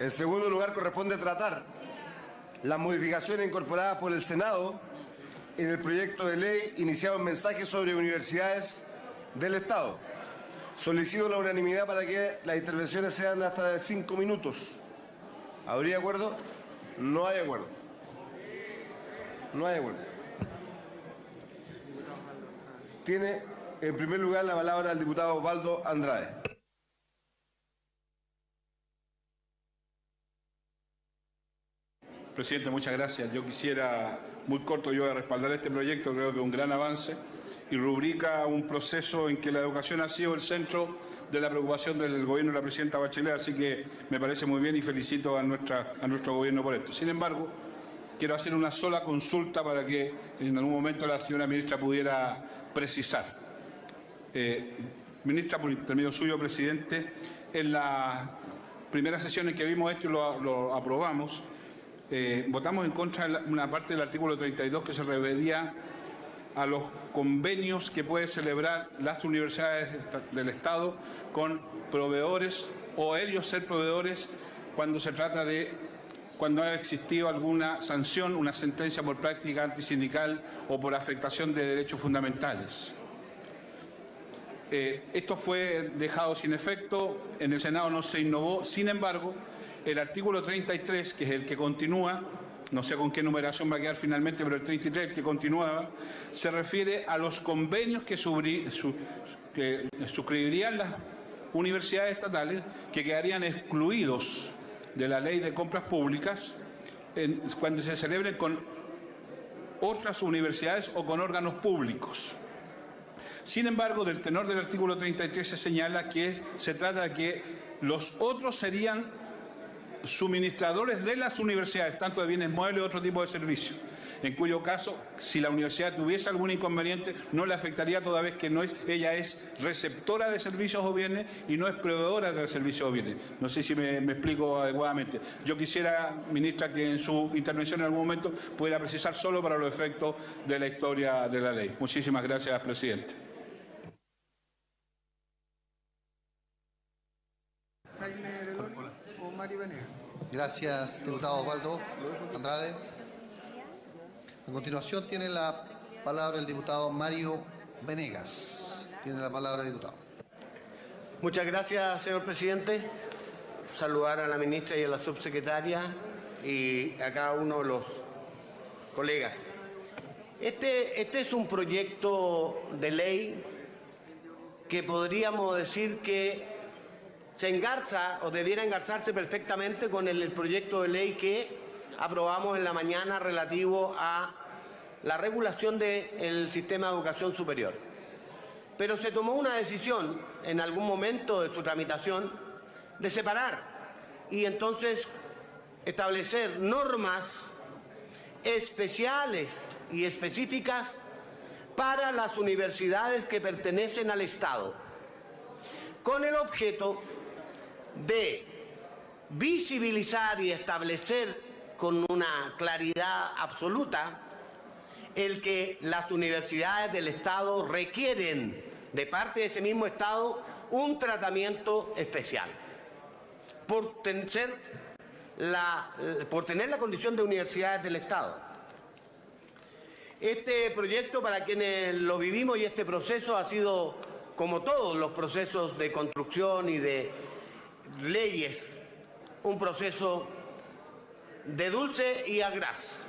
En segundo lugar, corresponde tratar las modificaciones incorporadas por el Senado en el proyecto de ley iniciado en mensajes sobre universidades del Estado. Solicito la unanimidad para que las intervenciones sean hasta de 5 minutos. ¿Habría acuerdo? No hay acuerdo. No hay acuerdo. Tiene en primer lugar la palabra el diputado Osvaldo Andrade. Presidente, muchas gracias. Yo quisiera, muy corto, yo voy a respaldar este proyecto, creo que es un gran avance y rubrica un proceso en que la educación ha sido el centro de la preocupación del gobierno de la presidenta Bachelet, así que me parece muy bien y felicito a nuestro gobierno por esto. Sin embargo, quiero hacer una sola consulta para que en algún momento la señora ministra pudiera precisar. Ministra, por intermedio suyo, presidente, en la primera sesión en que vimos esto y lo aprobamos, votamos en contra de una parte del artículo 32 que se refería a los convenios que pueden celebrar las universidades del Estado con proveedores o ellos ser proveedores cuando se trata de cuando ha existido alguna sanción, una sentencia por práctica antisindical o por afectación de derechos fundamentales. Esto fue dejado sin efecto, en el Senado no se innovó, sin embargo, el artículo 33, que es el que continúa, no sé con qué numeración va a quedar finalmente, pero el 33 que continuaba, se refiere a los convenios que suscribirían las universidades estatales que quedarían excluidos de la ley de compras públicas cuando se celebren con otras universidades o con órganos públicos. Sin embargo, del tenor del artículo 33 se señala que se trata de que los otros serían suministradores de las universidades, tanto de bienes muebles y otro tipo de servicios, en cuyo caso, si la universidad tuviese algún inconveniente, no le afectaría toda vez que ella es receptora de servicios o bienes y no es proveedora de servicios o bienes. No sé si me explico adecuadamente. Yo quisiera, ministra, que en su intervención en algún momento pudiera precisar solo para los efectos de la historia de la ley. Muchísimas gracias, presidente. Gracias, diputado Osvaldo Andrade. A continuación tiene la palabra el diputado Mario Venegas. Tiene la palabra el diputado. Muchas gracias, señor presidente. Saludar a la ministra y a la subsecretaria y a cada uno de los colegas. Este es un proyecto de ley que podríamos decir que se engarza o debiera engarzarse perfectamente con el proyecto de ley que aprobamos en la mañana relativo a la regulación del sistema de educación superior. Pero se tomó una decisión en algún momento de su tramitación de separar y entonces establecer normas especiales y específicas para las universidades que pertenecen al Estado, con el objeto de visibilizar y establecer con una claridad absoluta el que las universidades del Estado requieren de parte de ese mismo Estado un tratamiento especial por tener la condición de universidades del Estado. Este proyecto, para quienes lo vivimos, y este proceso ha sido, como todos los procesos de construcción y de leyes, un proceso de dulce y agraz.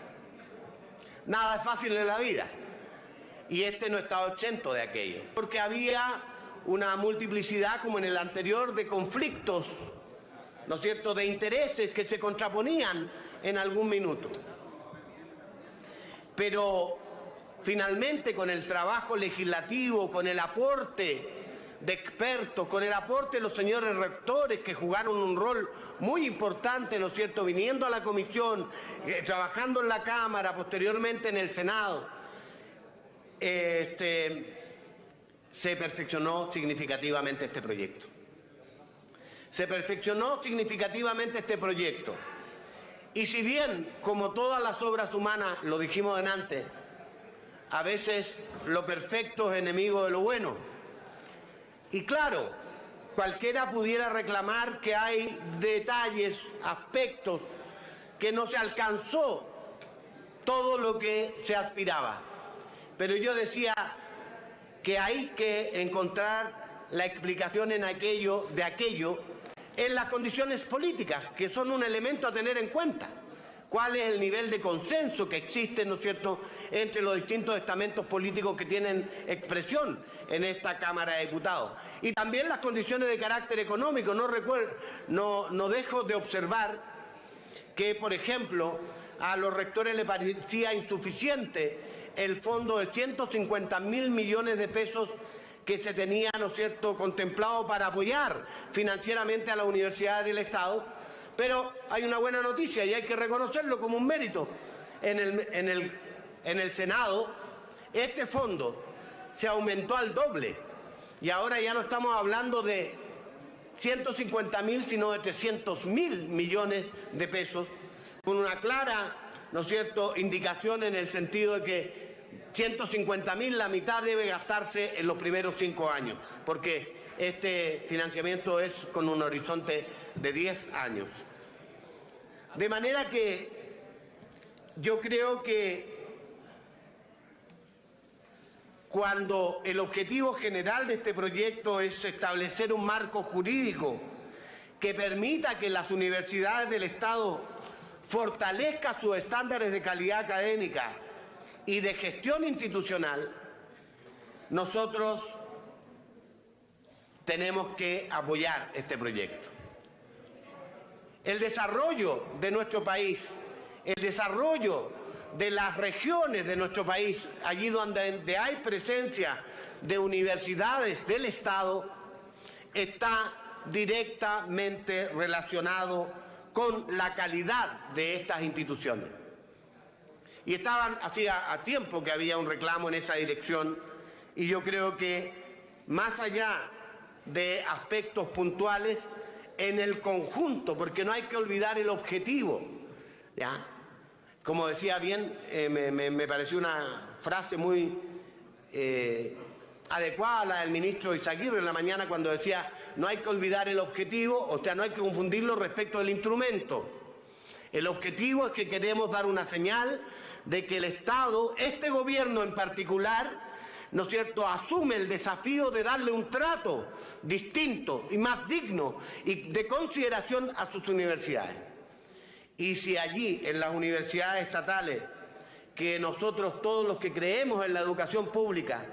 Nada es fácil en la vida y este no estaba exento de aquello, porque había una multiplicidad, como en el anterior, de conflictos, ¿no es cierto?, de intereses que se contraponían en algún minuto. Pero finalmente, con el trabajo legislativo, con el aporte de expertos, con el aporte de los señores rectores que jugaron un rol muy importante, ¿no es cierto?, viniendo a la comisión, trabajando en la Cámara, posteriormente en el Senado, se perfeccionó significativamente este proyecto. Se perfeccionó significativamente este proyecto. Y si bien, como todas las obras humanas, lo dijimos delante, a veces lo perfecto es enemigo de lo bueno. Y claro, cualquiera pudiera reclamar que hay detalles, aspectos, que no se alcanzó todo lo que se aspiraba. Pero yo decía que hay que encontrar la explicación de aquello en las condiciones políticas, que son un elemento a tener en cuenta. ¿Cuál es el nivel de consenso que existe, ¿no es cierto?, entre los distintos estamentos políticos que tienen expresión en esta Cámara de Diputados? Y también las condiciones de carácter económico. No dejo de observar que, por ejemplo, a los rectores les parecía insuficiente el fondo de 150.000 millones de pesos que se tenía, ¿no es cierto?, contemplado para apoyar financieramente a las universidades del Estado. Pero hay una buena noticia y hay que reconocerlo como un mérito. En el Senado, este fondo se aumentó al doble y ahora ya no estamos hablando de 150.000, sino de 300.000 millones de pesos, con una clara, ¿no es cierto?, indicación en el sentido de que 150.000, la mitad debe gastarse en los primeros 5 años, porque este financiamiento es con un horizonte de 10 años. De manera que yo creo que cuando el objetivo general de este proyecto es establecer un marco jurídico que permita que las universidades del Estado fortalezcan sus estándares de calidad académica y de gestión institucional, nosotros tenemos que apoyar este proyecto. El desarrollo de nuestro país, el desarrollo de las regiones de nuestro país, allí donde hay presencia de universidades del Estado, está directamente relacionado con la calidad de estas instituciones. Y hacía tiempo que había un reclamo en esa dirección, y yo creo que más allá de aspectos puntuales, en el conjunto, porque no hay que olvidar el objetivo, ¿ya? Como decía bien, me pareció una frase muy adecuada la del ministro Izaguirre en la mañana cuando decía: no hay que olvidar el objetivo, o sea, no hay que confundirlo respecto del instrumento. El objetivo es que queremos dar una señal de que el Estado, este gobierno en particular, ¿no es cierto?, asume el desafío de darle un trato distinto y más digno y de consideración a sus universidades. Y si allí, en las universidades estatales, que nosotros todos los que creemos en la educación pública,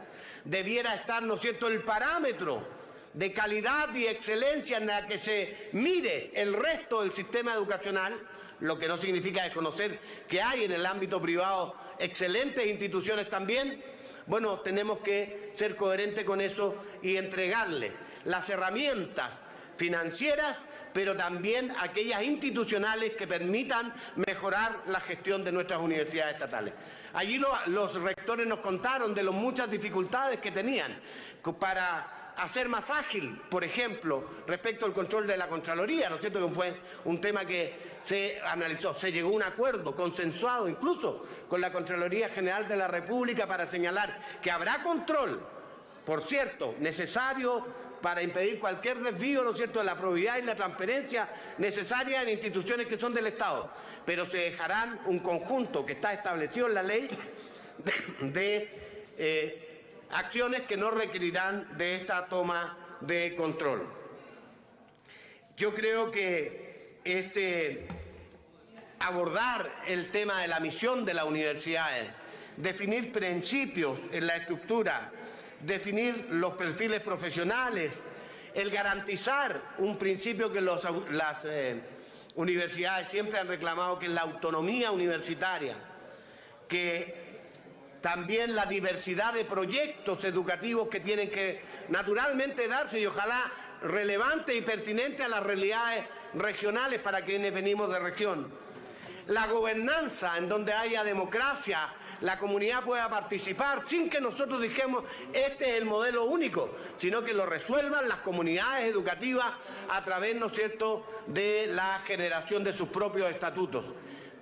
debiera estar, ¿no es cierto?, el parámetro de calidad y excelencia en la que se mire el resto del sistema educacional, lo que no significa desconocer que hay en el ámbito privado excelentes instituciones también. Bueno, tenemos que ser coherentes con eso y entregarle las herramientas financieras, pero también aquellas institucionales que permitan mejorar la gestión de nuestras universidades estatales. Allí los rectores nos contaron de las muchas dificultades que tenían para hacer más ágil, por ejemplo, respecto al control de la Contraloría, ¿no es cierto?, que fue un tema que se analizó, se llegó a un acuerdo consensuado incluso con la Contraloría General de la República para señalar que habrá control, por cierto, necesario para impedir cualquier desvío, ¿no es cierto?, de la probidad y la transparencia necesaria en instituciones que son del Estado, pero se dejarán un conjunto que está establecido en la ley de acciones que no requerirán de esta toma de control. Yo creo que abordar el tema de la misión de las universidades, definir principios en la estructura, definir los perfiles profesionales, el garantizar un principio que las universidades siempre han reclamado, que es la autonomía universitaria, que también la diversidad de proyectos educativos que tienen que naturalmente darse y ojalá relevante y pertinente a las realidades regionales para quienes venimos de región. La gobernanza en donde haya democracia, la comunidad pueda participar sin que nosotros dijamos este es el modelo único, sino que lo resuelvan las comunidades educativas a través, ¿no es cierto?, de la generación de sus propios estatutos.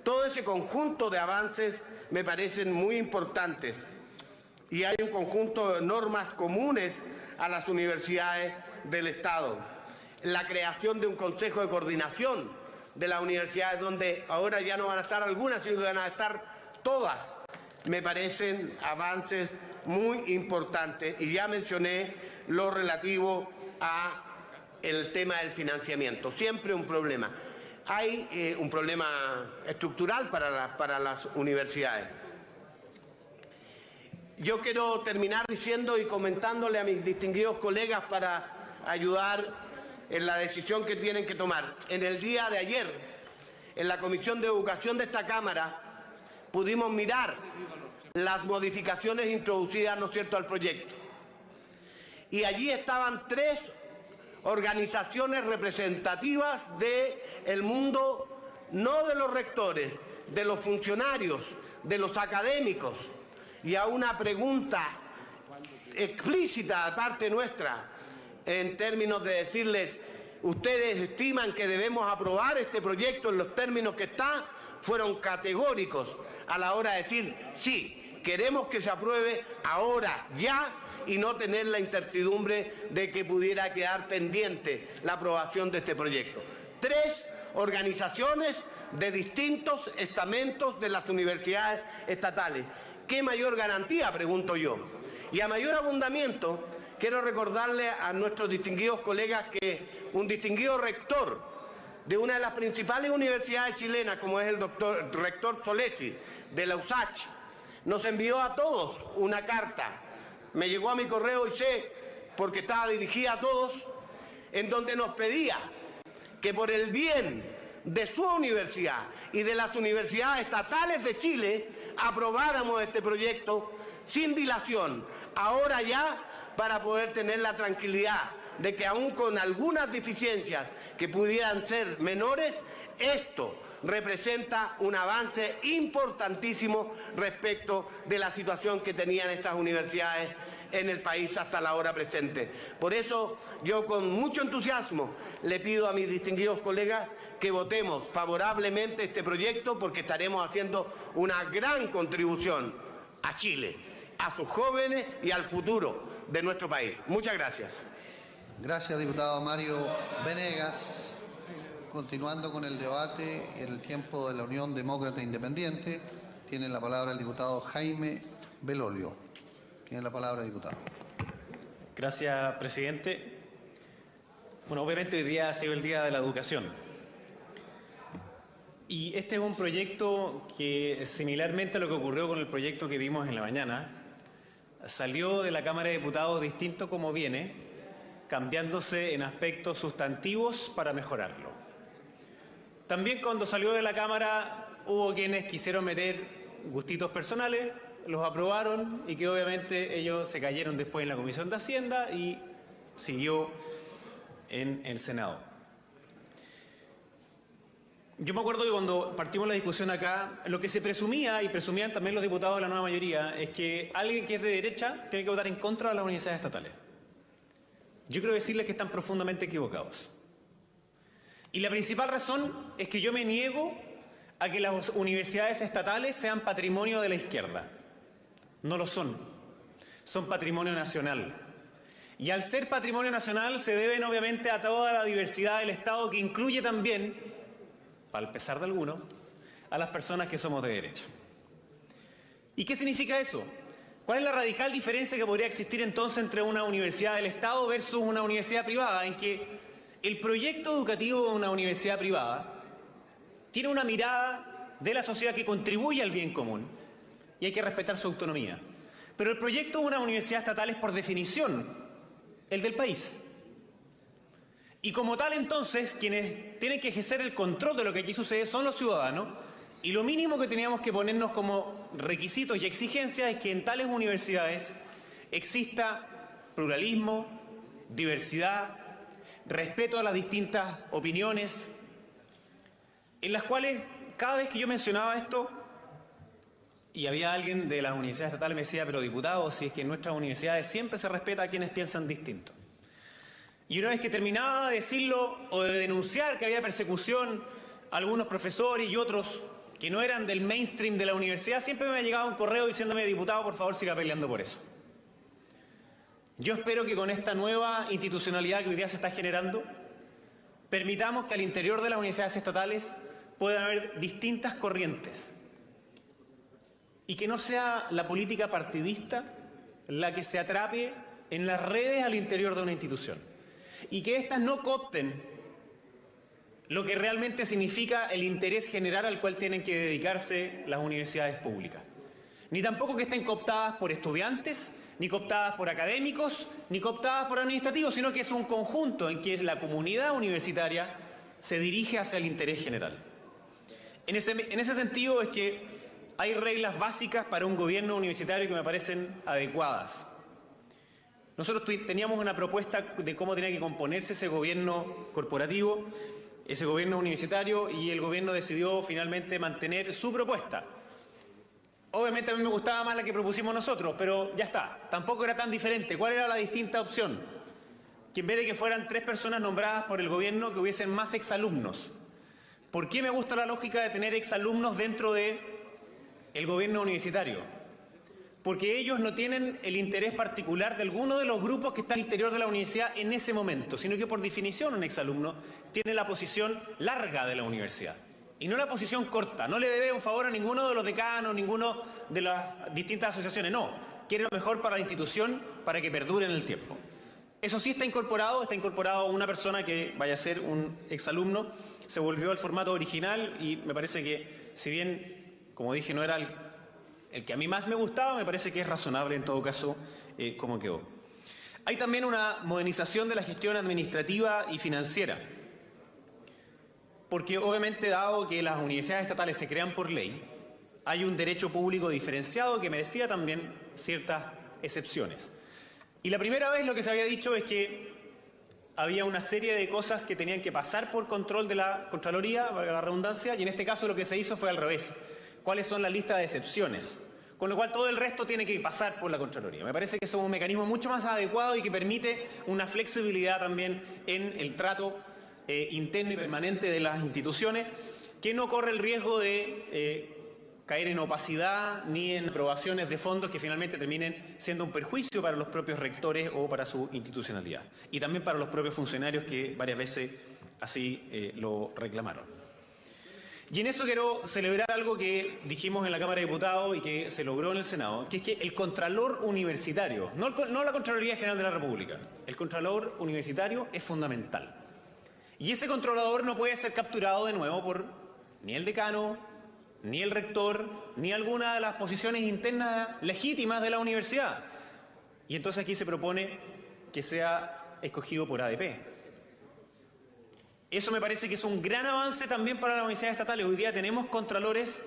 Todo ese conjunto de avances me parecen muy importantes y hay un conjunto de normas comunes a las universidades del Estado. la creación de un consejo de coordinación de las universidades, donde ahora ya no van a estar algunas, sino que van a estar todas. Me parecen avances muy importantes, y ya mencioné lo relativo a el tema del financiamiento. Siempre un problema. Hay un problema estructural para las universidades. Yo quiero terminar diciendo y comentándole a mis distinguidos colegas para ayudar en la decisión que tienen que tomar. En el día de ayer, en la Comisión de Educación de esta Cámara, pudimos mirar las modificaciones introducidas, ¿no es cierto?, al proyecto. Y allí estaban 3 organizaciones representativas del mundo, no de los rectores, de los funcionarios, de los académicos, y a una pregunta explícita de parte nuestra, en términos de decirles, ¿ustedes estiman que debemos aprobar este proyecto en los términos que está? Fueron categóricos a la hora de decir, sí, queremos que se apruebe ahora, ya, y no tener la incertidumbre de que pudiera quedar pendiente la aprobación de este proyecto. 3 organizaciones de distintos estamentos de las universidades estatales. ¿Qué mayor garantía?, pregunto yo. Y a mayor abundamiento, quiero recordarle a nuestros distinguidos colegas que un distinguido rector de una de las principales universidades chilenas, como es el rector Solesi, de la USACH, nos envió a todos una carta. Me llegó a mi correo y sé, porque estaba dirigida a todos, en donde nos pedía que por el bien de su universidad y de las universidades estatales de Chile aprobáramos este proyecto sin dilación, ahora ya, para poder tener la tranquilidad de que aún con algunas deficiencias que pudieran ser menores, esto representa un avance importantísimo respecto de la situación que tenían estas universidades en el país hasta la hora presente. Por eso yo con mucho entusiasmo le pido a mis distinguidos colegas que votemos favorablemente este proyecto, porque estaremos haciendo una gran contribución a Chile, a sus jóvenes y al futuro de nuestro país. Muchas gracias. Gracias, diputado Mario Venegas. Continuando con el debate, el tiempo de la Unión Demócrata Independiente, tiene la palabra el diputado Jaime Belolio. Tiene la palabra, diputado. Gracias, presidente. Bueno, obviamente hoy día ha sido el Día de la Educación. Y este es un proyecto que, similarmente a lo que ocurrió con el proyecto que vimos en la mañana, salió de la Cámara de Diputados distinto como viene, cambiándose en aspectos sustantivos para mejorarlo. También cuando salió de la Cámara hubo quienes quisieron meter gustitos personales, los aprobaron y que obviamente ellos se cayeron después en la Comisión de Hacienda y siguió en el Senado. Yo me acuerdo que cuando partimos la discusión acá, lo que se presumía, y presumían también los diputados de la nueva mayoría, es que alguien que es de derecha tiene que votar en contra de las universidades estatales. Yo quiero decirles que están profundamente equivocados. Y la principal razón es que yo me niego a que las universidades estatales sean patrimonio de la izquierda. No lo son. Son patrimonio nacional. Y al ser patrimonio nacional se deben obviamente a toda la diversidad del Estado, que incluye también, al pesar de algunos, a las personas que somos de derecha. ¿Y qué significa eso? ¿Cuál es la radical diferencia que podría existir entonces entre una universidad del Estado versus una universidad privada? En que el proyecto educativo de una universidad privada tiene una mirada de la sociedad que contribuye al bien común y hay que respetar su autonomía. Pero el proyecto de una universidad estatal es, por definición, el del país. Y como tal, entonces, quienes tienen que ejercer el control de lo que aquí sucede son los ciudadanos, y lo mínimo que teníamos que ponernos como requisitos y exigencias es que en tales universidades exista pluralismo, diversidad, respeto a las distintas opiniones, en las cuales cada vez que yo mencionaba esto, y había alguien de las universidades estatales que me decía, pero diputado, si es que en nuestras universidades siempre se respeta a quienes piensan distinto. Y una vez que terminaba de decirlo o de denunciar que había persecución a algunos profesores y otros que no eran del mainstream de la universidad, siempre me llegaba un correo diciéndome, diputado, por favor, siga peleando por eso. Yo espero que con esta nueva institucionalidad que hoy día se está generando, permitamos que al interior de las universidades estatales puedan haber distintas corrientes y que no sea la política partidista la que se atrape en las redes al interior de una institución y que éstas no coopten lo que realmente significa el interés general al cual tienen que dedicarse las universidades públicas. Ni tampoco que estén cooptadas por estudiantes, ni cooptadas por académicos, ni cooptadas por administrativos, sino que es un conjunto en que la comunidad universitaria se dirige hacia el interés general. En ese sentido es que hay reglas básicas para un gobierno universitario que me parecen adecuadas. Nosotros teníamos una propuesta de cómo tenía que componerse ese gobierno corporativo, ese gobierno universitario, y el gobierno decidió finalmente mantener su propuesta. Obviamente a mí me gustaba más la que propusimos nosotros, pero ya está, tampoco era tan diferente. ¿Cuál era la distinta opción? Que en vez de que fueran 3 personas nombradas por el gobierno, que hubiesen más exalumnos. ¿Por qué me gusta la lógica de tener exalumnos dentro del gobierno universitario? Porque ellos no tienen el interés particular de alguno de los grupos que están al interior de la universidad en ese momento, sino que por definición un exalumno tiene la posición larga de la universidad y no la posición corta. No le debe un favor a ninguno de los decanos, ninguno de las distintas asociaciones, no. Quiere lo mejor para la institución para que perdure en el tiempo. Eso sí está incorporado una persona que vaya a ser un exalumno, se volvió al formato original y me parece que, si bien, como dije, no era el que a mí más me gustaba, me parece que es razonable en todo caso cómo quedó. Hay también una modernización de la gestión administrativa y financiera, porque obviamente, dado que las universidades estatales se crean por ley, hay un derecho público diferenciado que merecía también ciertas excepciones. Y la primera vez lo que se había dicho es que había una serie de cosas que tenían que pasar por control de la Contraloría, valga la redundancia, y en este caso lo que se hizo fue al revés. ¿Cuáles son las listas de excepciones? Con lo cual todo el resto tiene que pasar por la Contraloría. Me parece que es un mecanismo mucho más adecuado y que permite una flexibilidad también en el trato interno y permanente de las instituciones, que no corre el riesgo de caer en opacidad ni en aprobaciones de fondos que finalmente terminen siendo un perjuicio para los propios rectores o para su institucionalidad. Y también para los propios funcionarios que varias veces así lo reclamaron. Y en eso quiero celebrar algo que dijimos en la Cámara de Diputados y que se logró en el Senado, que es que el Contralor Universitario, no la Contraloría General de la República, el Contralor Universitario es fundamental. Y ese controlador no puede ser capturado de nuevo por ni el decano, ni el rector, ni alguna de las posiciones internas legítimas de la universidad. Y entonces aquí se propone que sea escogido por ADP. Eso me parece que es un gran avance también para las universidades estatales. Hoy día tenemos contralores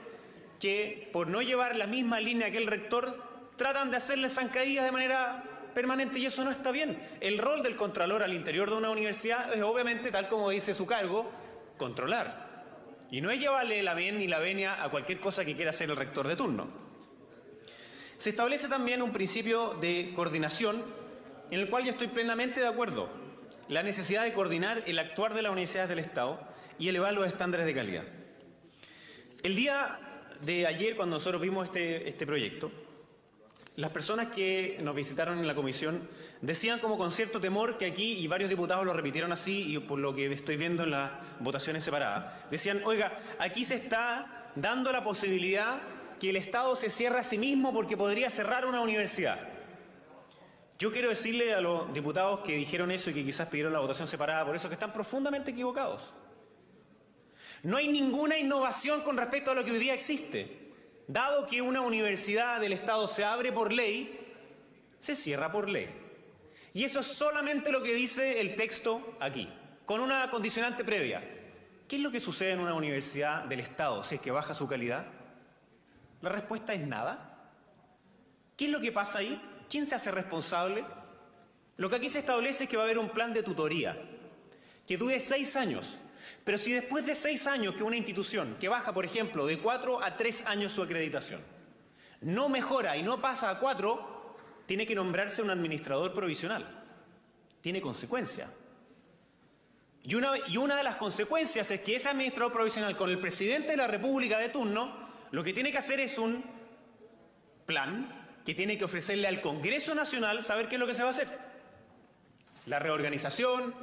que, por no llevar la misma línea que el rector, tratan de hacerle zancadillas de manera permanente y eso no está bien. El rol del contralor al interior de una universidad es obviamente, tal como dice su cargo, controlar. Y no es llevarle la ven ni la venia a cualquier cosa que quiera hacer el rector de turno. Se establece también un principio de coordinación en el cual yo estoy plenamente de acuerdo. La necesidad de coordinar el actuar de las universidades del Estado y elevar los estándares de calidad. El día de ayer, cuando nosotros vimos este proyecto, las personas que nos visitaron en la comisión decían como con cierto temor que aquí, y varios diputados lo repitieron así, y por lo que estoy viendo en las votaciones separadas, decían, oiga, aquí se está dando la posibilidad que el Estado se cierre a sí mismo porque podría cerrar una universidad. Yo quiero decirle a los diputados que dijeron eso y que quizás pidieron la votación separada por eso, que están profundamente equivocados. No hay ninguna innovación con respecto a lo que hoy día existe. Dado que una universidad del Estado se abre por ley, se cierra por ley. Y eso es solamente lo que dice el texto aquí, con una condicionante previa. ¿Qué es lo que sucede en una universidad del Estado si es que baja su calidad? La respuesta es nada. ¿Qué es lo que pasa ahí? ¿Quién se hace responsable? Lo que aquí se establece es que va a haber un plan de tutoría que dure 6 años. Pero si después de 6 años que una institución que baja, por ejemplo, de 4 a 3 años su acreditación, no mejora y no pasa a 4, tiene que nombrarse un administrador provisional. Tiene consecuencia. Y una de las consecuencias es que ese administrador provisional con el presidente de la República de turno, lo que tiene que hacer es un plan que tiene que ofrecerle al Congreso Nacional saber qué es lo que se va a hacer. La reorganización,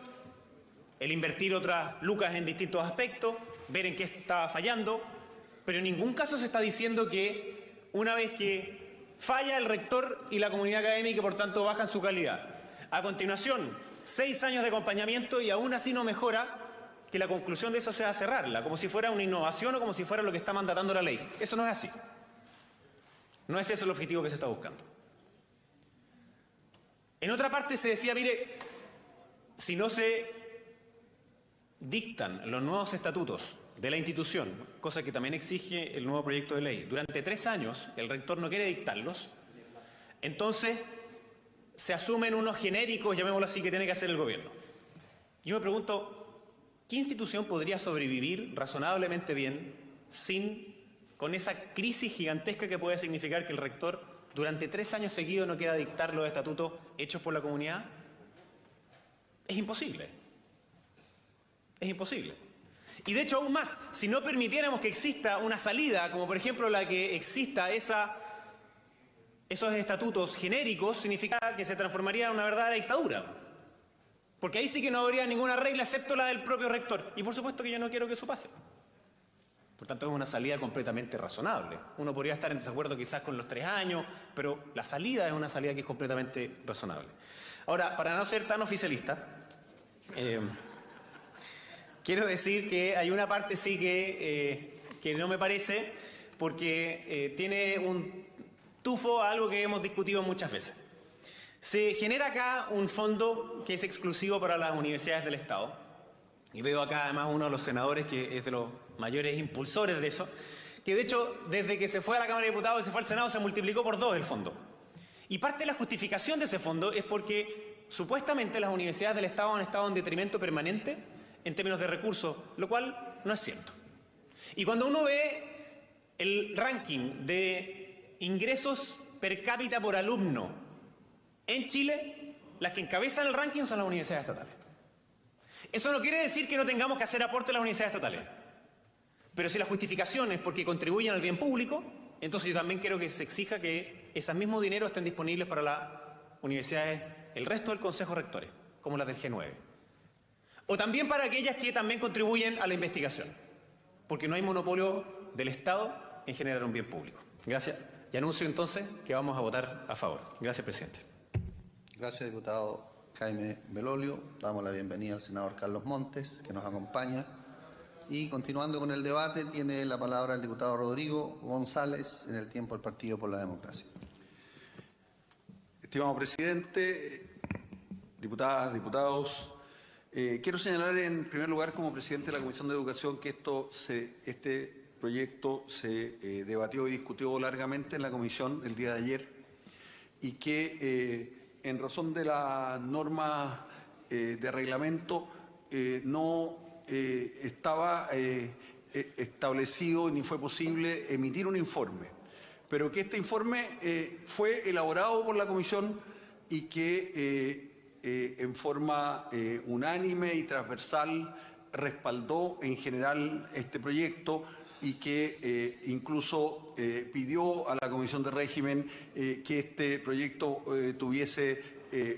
el invertir otras lucas en distintos aspectos, ver en qué estaba fallando, pero en ningún caso se está diciendo que una vez que falla el rector y la comunidad académica, por tanto bajan su calidad. A continuación, 6 años de acompañamiento y aún así no mejora, que la conclusión de eso sea cerrarla, como si fuera una innovación o como si fuera lo que está mandatando la ley. Eso no es así. No es eso el objetivo que se está buscando. En otra parte se decía, mire, si no se dictan los nuevos estatutos de la institución, cosa que también exige el nuevo proyecto de ley, durante 3 años el rector no quiere dictarlos, entonces se asumen unos genéricos, llamémoslo así, que tiene que hacer el gobierno. Yo me pregunto, ¿qué institución podría sobrevivir razonablemente bien con esa crisis gigantesca que puede significar que el rector durante 3 años seguidos no quiera dictar los estatutos hechos por la comunidad? Es imposible. Es imposible. Y de hecho aún más, si no permitiéramos que exista una salida, como por ejemplo la que exista esos estatutos genéricos, significa que se transformaría en una verdadera dictadura. Porque ahí sí que no habría ninguna regla excepto la del propio rector. Y por supuesto que yo no quiero que eso pase. Por tanto, es una salida completamente razonable. Uno podría estar en desacuerdo quizás con los 3 años, pero la salida es una salida que es completamente razonable. Ahora, para no ser tan oficialista, quiero decir que hay una parte sí que no me parece, porque tiene un tufo a algo que hemos discutido muchas veces. Se genera acá un fondo que es exclusivo para las universidades del Estado. Y veo acá además uno de los senadores que es de los mayores impulsores de eso, que de hecho desde que se fue a la Cámara de Diputados y se fue al Senado se multiplicó por 2 el fondo. Y parte de la justificación de ese fondo es porque supuestamente las universidades del Estado han estado en detrimento permanente en términos de recursos, lo cual no es cierto. Y cuando uno ve el ranking de ingresos per cápita por alumno en Chile, las que encabezan el ranking son las universidades estatales. Eso no quiere decir que no tengamos que hacer aporte a las universidades estatales. Pero si la justificación es porque contribuyen al bien público, entonces yo también quiero que se exija que esos mismos dineros estén disponibles para las universidades, el resto del Consejo Rectores, como las del G9. O también para aquellas que también contribuyen a la investigación, porque no hay monopolio del Estado en generar un bien público. Gracias. Y anuncio entonces que vamos a votar a favor. Gracias, presidente. Gracias, diputado Jaime Belolio. Damos la bienvenida al senador Carlos Montes, que nos acompaña. Y continuando con el debate, tiene la palabra el diputado Rodrigo González en el tiempo del Partido por la Democracia. Estimado presidente, diputadas, diputados, quiero señalar en primer lugar como presidente de la Comisión de Educación que este proyecto se debatió y discutió largamente en la comisión el día de ayer y que en razón de la norma de reglamento no estaba establecido ni fue posible emitir un informe, pero que este informe fue elaborado por la comisión y que en forma unánime y transversal respaldó en general este proyecto y que incluso pidió a la Comisión de Régimen que este proyecto tuviese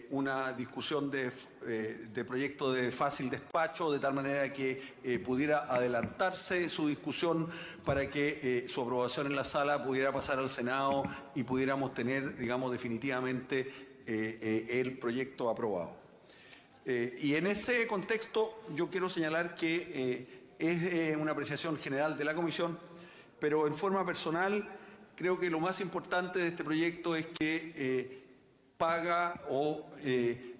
una discusión de proyecto de fácil despacho, de tal manera que pudiera adelantarse su discusión para que su aprobación en la sala pudiera pasar al Senado y pudiéramos tener, digamos, definitivamente el proyecto aprobado. Y en ese contexto yo quiero señalar que es una apreciación general de la Comisión, pero en forma personal creo que lo más importante de este proyecto es que paga o,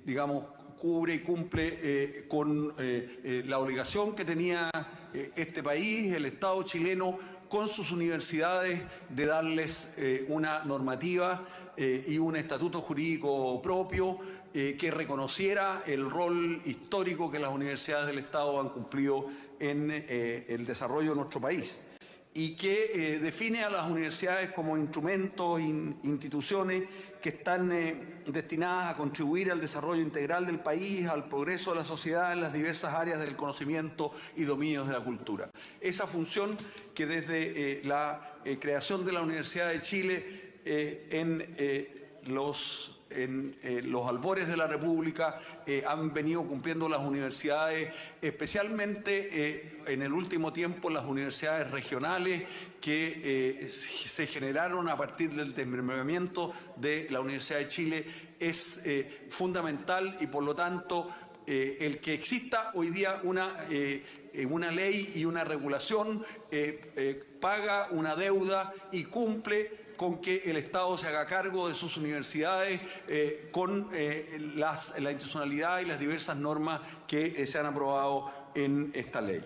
digamos, cubre y cumple con la obligación que tenía este país, el Estado chileno, con sus universidades de darles una normativa y un estatuto jurídico propio que reconociera el rol histórico que las universidades del Estado han cumplido en el desarrollo de nuestro país y que define a las universidades como instrumentos, instituciones que están destinadas a contribuir al desarrollo integral del país, al progreso de la sociedad en las diversas áreas del conocimiento y dominios de la cultura. Esa función que desde la creación de la Universidad de Chile en los en los albores de la República han venido cumpliendo las universidades, especialmente en el último tiempo las universidades regionales que se generaron a partir del desmembramiento de la Universidad de Chile. Es fundamental y por lo tanto el que exista hoy día una ley y una regulación paga una deuda y cumple con que el Estado se haga cargo de sus universidades con la institucionalidad y las diversas normas que se han aprobado en esta ley.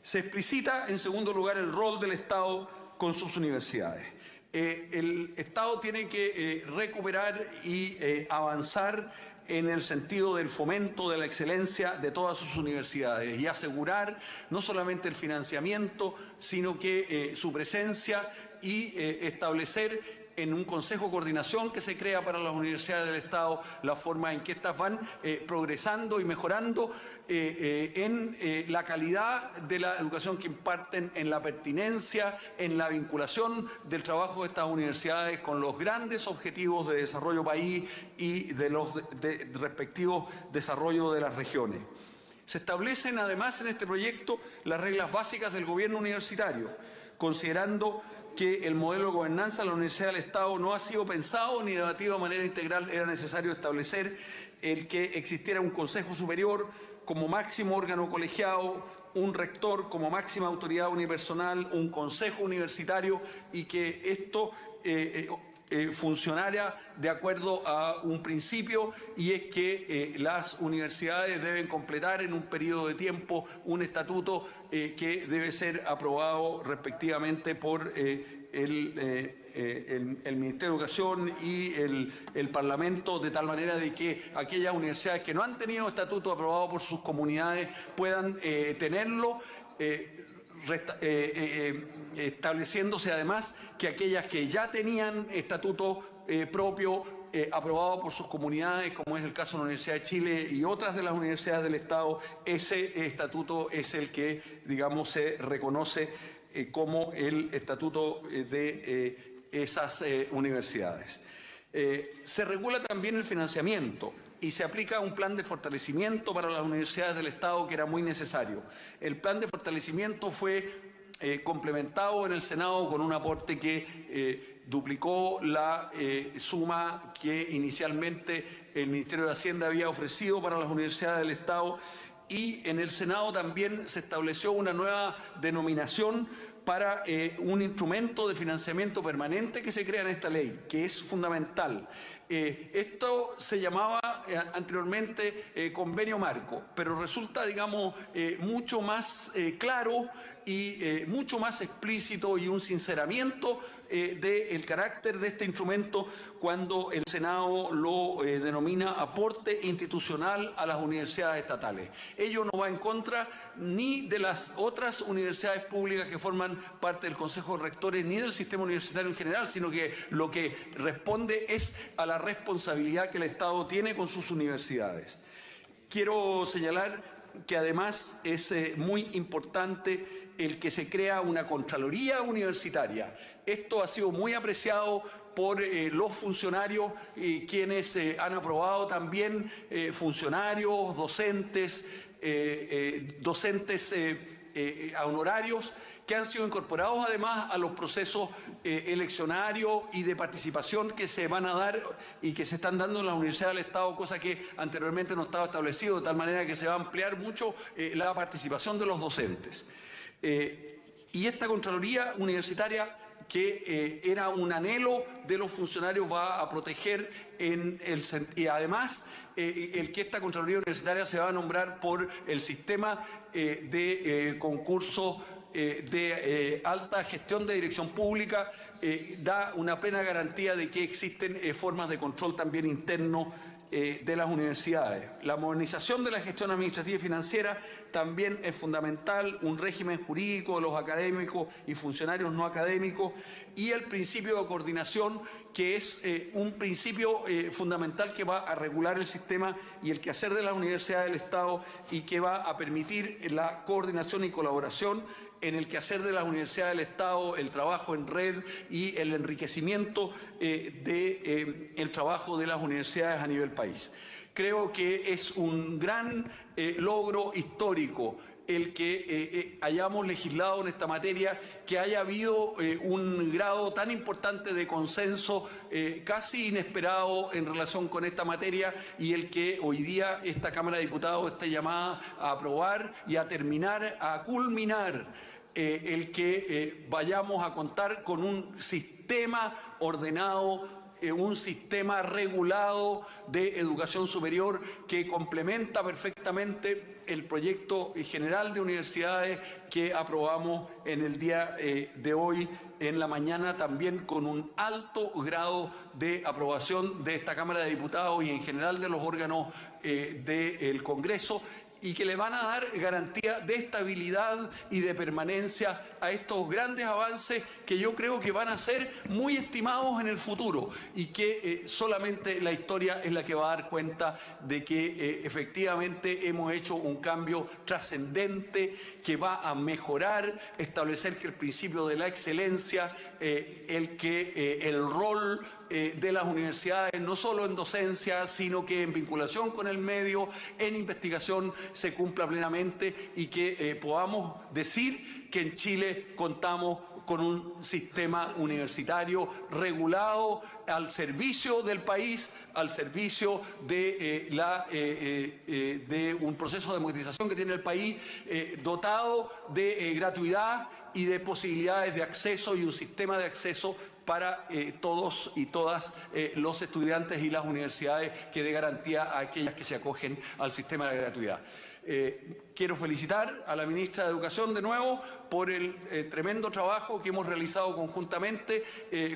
Se explicita, en segundo lugar, el rol del Estado con sus universidades. El Estado tiene que recuperar y avanzar en el sentido del fomento de la excelencia de todas sus universidades y asegurar no solamente el financiamiento, sino que su presencia y establecer en un consejo de coordinación que se crea para las universidades del Estado la forma en que éstas van progresando y mejorando en la calidad de la educación que imparten, en la pertinencia, en la vinculación del trabajo de estas universidades con los grandes objetivos de desarrollo país y de los respectivos desarrollos de las regiones. Se establecen además en este proyecto las reglas básicas del gobierno universitario, considerando que el modelo de gobernanza de la Universidad del Estado no ha sido pensado ni debatido de manera integral. Era necesario establecer el que existiera un Consejo Superior como máximo órgano colegiado, un rector como máxima autoridad unipersonal, un consejo universitario y que esto funcionara de acuerdo a un principio, y es que las universidades deben completar en un periodo de tiempo un estatuto que debe ser aprobado respectivamente por el Ministerio de Educación y el Parlamento, de tal manera de que aquellas universidades que no han tenido estatuto aprobado por sus comunidades puedan tenerlo, estableciéndose además que aquellas que ya tenían estatuto propio aprobado por sus comunidades, como es el caso de la Universidad de Chile y otras de las universidades del Estado, ese estatuto es el que, digamos, se reconoce como el estatuto de esas universidades. Se regula también el financiamiento y se aplica un plan de fortalecimiento para las universidades del Estado que era muy necesario. El plan de fortalecimiento fue complementado en el Senado con un aporte que duplicó la suma que inicialmente el Ministerio de Hacienda había ofrecido para las universidades del Estado, y en el Senado también se estableció una nueva denominación para un instrumento de financiamiento permanente que se crea en esta ley, que es fundamental. Esto se llamaba anteriormente convenio marco, pero resulta, digamos, mucho más claro y mucho más explícito y un sinceramiento del carácter de este instrumento cuando el Senado lo denomina aporte institucional a las universidades estatales. Ello no va en contra ni de las otras universidades públicas que forman parte del Consejo de Rectores ni del sistema universitario en general, sino que lo que responde es a la responsabilidad que el Estado tiene con sus universidades. Quiero señalar que además es muy importante el que se crea una Contraloría Universitaria. Esto ha sido muy apreciado por los funcionarios, quienes han aprobado también funcionarios, docentes honorarios, que han sido incorporados además a los procesos eleccionarios y de participación que se van a dar y que se están dando en la Universidad del Estado, cosa que anteriormente no estaba establecido, de tal manera que se va a ampliar mucho la participación de los docentes. Y esta Contraloría Universitaria, que era un anhelo de los funcionarios, va a proteger y además el que esta Contraloría Universitaria se va a nombrar por el sistema de concurso de alta gestión de dirección pública, da una plena garantía de que existen formas de control también interno de las universidades. La modernización de la gestión administrativa y financiera también es fundamental, un régimen jurídico de los académicos y funcionarios no académicos, y el principio de coordinación, que es un principio fundamental que va a regular el sistema y el quehacer de las universidades del Estado y que va a permitir la coordinación y colaboración en el quehacer de las universidades del Estado, el trabajo en red y el enriquecimiento del trabajo de las universidades a nivel país. Creo que es un gran logro histórico el que hayamos legislado en esta materia, que haya habido un grado tan importante de consenso casi inesperado en relación con esta materia, y el que hoy día esta Cámara de Diputados esté llamada a aprobar y a terminar, a culminar el que vayamos a contar con un sistema ordenado, un sistema regulado de educación superior que complementa perfectamente el proyecto general de universidades que aprobamos en el día de hoy en la mañana, también con un alto grado de aprobación de esta Cámara de Diputados y en general de los órganos del Congreso, y que le van a dar garantía de estabilidad y de permanencia a estos grandes avances que yo creo que van a ser muy estimados en el futuro, y que solamente la historia es la que va a dar cuenta de que efectivamente hemos hecho un cambio trascendente que va a mejorar, establecer que el principio de la excelencia, el rol de las universidades, no solo en docencia, sino que en vinculación con el medio, en investigación, se cumpla plenamente, y que podamos decir que en Chile contamos con un sistema universitario regulado al servicio del país, al servicio de un proceso de democratización que tiene el país, dotado de gratuidad y de posibilidades de acceso, y un sistema de acceso para todos y todas los estudiantes y las universidades que dé garantía a aquellas que se acogen al sistema de gratuidad. Quiero felicitar a la ministra de Educación de nuevo por el tremendo trabajo que hemos realizado conjuntamente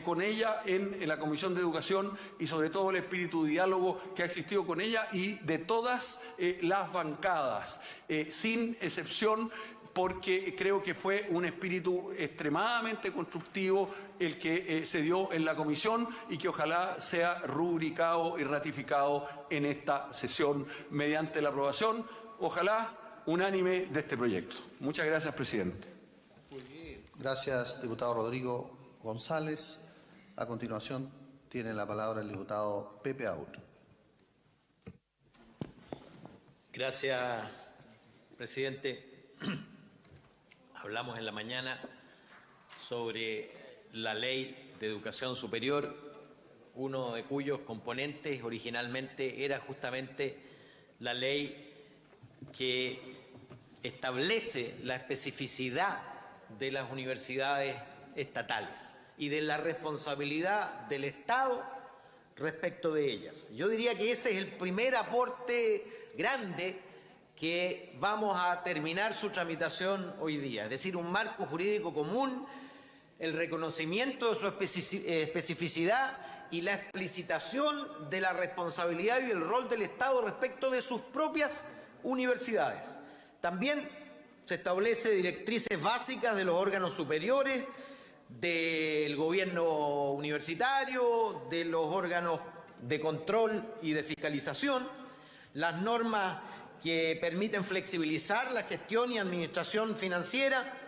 con ella en la Comisión de Educación, y sobre todo el espíritu de diálogo que ha existido con ella y de todas las bancadas, sin excepción, porque creo que fue un espíritu extremadamente constructivo el que se dio en la comisión, y que ojalá sea rubricado y ratificado en esta sesión mediante la aprobación, ojalá unánime, de este proyecto. Muchas gracias, presidente. Gracias, diputado Rodrigo González. A continuación, tiene la palabra el diputado Pepe Auto. Gracias, presidente. Hablamos en la mañana sobre la Ley de Educación Superior, uno de cuyos componentes originalmente era justamente la ley que establece la especificidad de las universidades estatales y de la responsabilidad del Estado respecto de ellas. Yo diría que ese es el primer aporte grande que vamos a terminar su tramitación hoy día, es decir, un marco jurídico común, el reconocimiento de su especificidad y la explicitación de la responsabilidad y del rol del Estado respecto de sus propias universidades. También se establece directrices básicas de los órganos superiores, del gobierno universitario, de los órganos de control y de fiscalización, las normas que permiten flexibilizar la gestión y administración financiera,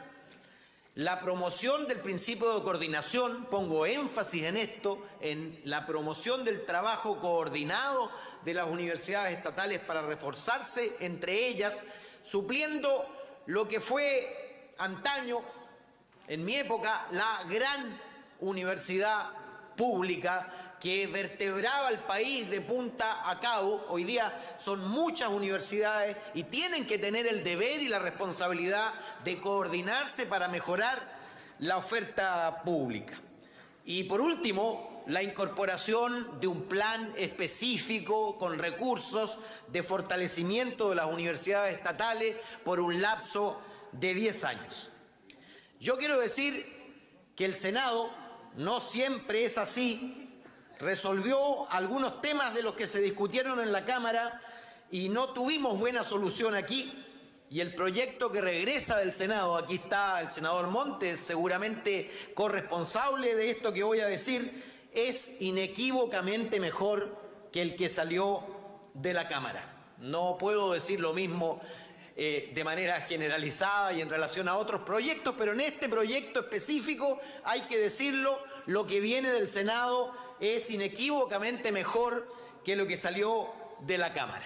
la promoción del principio de coordinación, pongo énfasis en esto, en la promoción del trabajo coordinado de las universidades estatales para reforzarse entre ellas, supliendo lo que fue antaño, en mi época, la gran universidad pública que vertebraba al país de punta a cabo. Hoy día son muchas universidades y tienen que tener el deber y la responsabilidad de coordinarse para mejorar la oferta pública. Y por último, la incorporación de un plan específico con recursos de fortalecimiento de las universidades estatales por un lapso de 10 años. Yo quiero decir que el Senado, no siempre es así, resolvió algunos temas de los que se discutieron en la Cámara y no tuvimos buena solución aquí, y el proyecto que regresa del Senado, aquí está el senador Montes, seguramente corresponsable de esto que voy a decir, es inequívocamente mejor que el que salió de la Cámara. No puedo decir lo mismo de manera generalizada y en relación a otros proyectos, pero en este proyecto específico, hay que decirlo, lo que viene del Senado es inequívocamente mejor que lo que salió de la Cámara.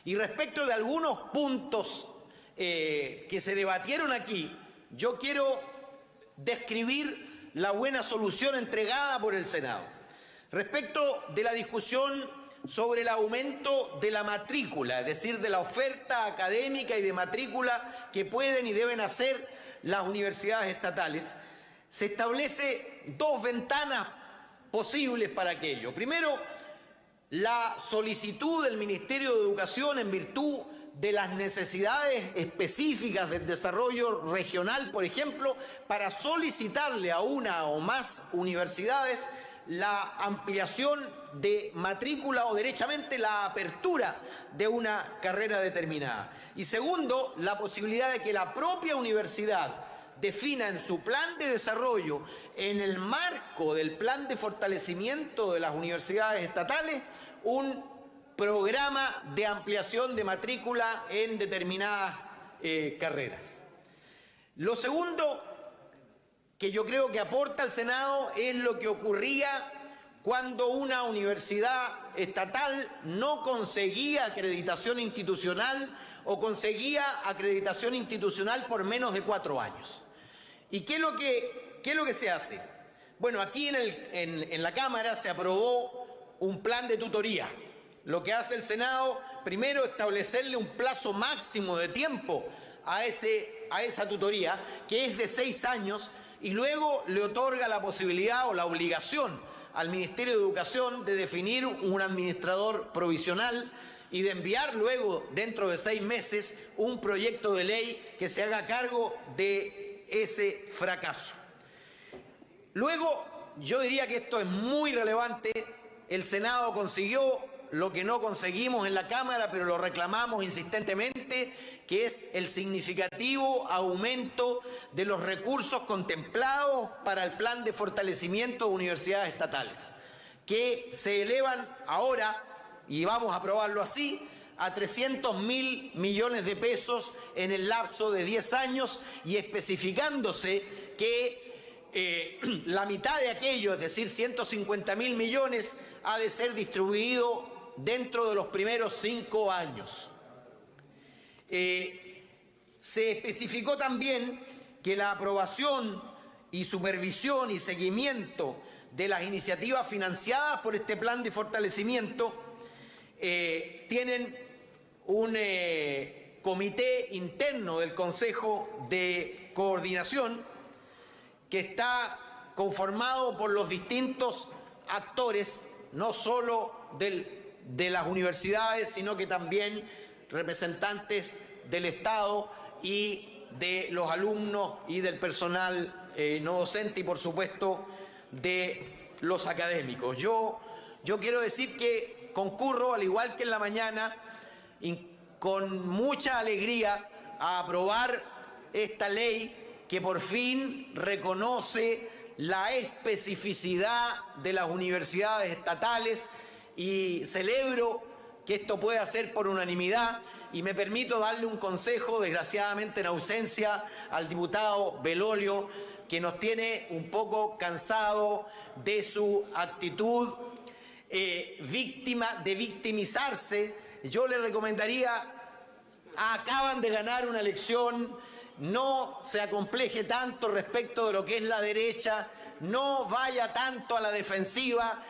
Y respecto de algunos puntos que se debatieron aquí, yo quiero describir la buena solución entregada por el Senado. Respecto de la discusión sobre el aumento de la matrícula, es decir, de la oferta académica y de matrícula que pueden y deben hacer las universidades estatales, se establece dos ventanas posibles para aquello. Primero, la solicitud del Ministerio de Educación en virtud de las necesidades específicas del desarrollo regional, por ejemplo, para solicitarle a una o más universidades la ampliación de matrícula o derechamente la apertura de una carrera determinada. Y segundo, la posibilidad de que la propia universidad defina en su plan de desarrollo, en el marco del plan de fortalecimiento de las universidades estatales, un programa de ampliación de matrícula en determinadas carreras. Lo segundo que yo creo que aporta al Senado es lo que ocurría cuando una universidad estatal no conseguía acreditación institucional o conseguía acreditación institucional por menos de 4 años. ¿Y qué es lo que se hace? Bueno, aquí en la Cámara se aprobó un plan de tutoría. Lo que hace el Senado, primero, establecerle un plazo máximo de tiempo a esa tutoría, que es de 6 años, y luego le otorga la posibilidad o la obligación al Ministerio de Educación de definir un administrador provisional y de enviar luego, dentro de 6 meses, un proyecto de ley que se haga cargo de ese fracaso. Luego, yo diría que esto es muy relevante. El Senado consiguió lo que no conseguimos en la Cámara, pero lo reclamamos insistentemente, que es el significativo aumento de los recursos contemplados para el plan de fortalecimiento de universidades estatales, que se elevan ahora, y vamos a aprobarlo así, a 300.000 millones de pesos en el lapso de 10 años y especificándose que la mitad de aquello, es decir, 150.000 millones, ha de ser distribuido dentro de los primeros 5 años. Se especificó también que la aprobación y supervisión y seguimiento de las iniciativas financiadas por este plan de fortalecimiento tienen un comité interno del Consejo de Coordinación que está conformado por los distintos actores, no solo de las universidades, sino que también representantes del Estado y de los alumnos y del personal no docente y, por supuesto, de los académicos. Yo quiero decir que concurro, al igual que en la mañana, con mucha alegría a aprobar esta ley que por fin reconoce la especificidad de las universidades estatales, y celebro que esto pueda ser por unanimidad, y me permito darle un consejo, desgraciadamente en ausencia, al diputado Belolio, que nos tiene un poco cansado de su actitud de victimizarse. Yo le recomendaría, acaban de ganar una elección, no se acompleje tanto respecto de lo que es la derecha, no vaya tanto a la defensiva,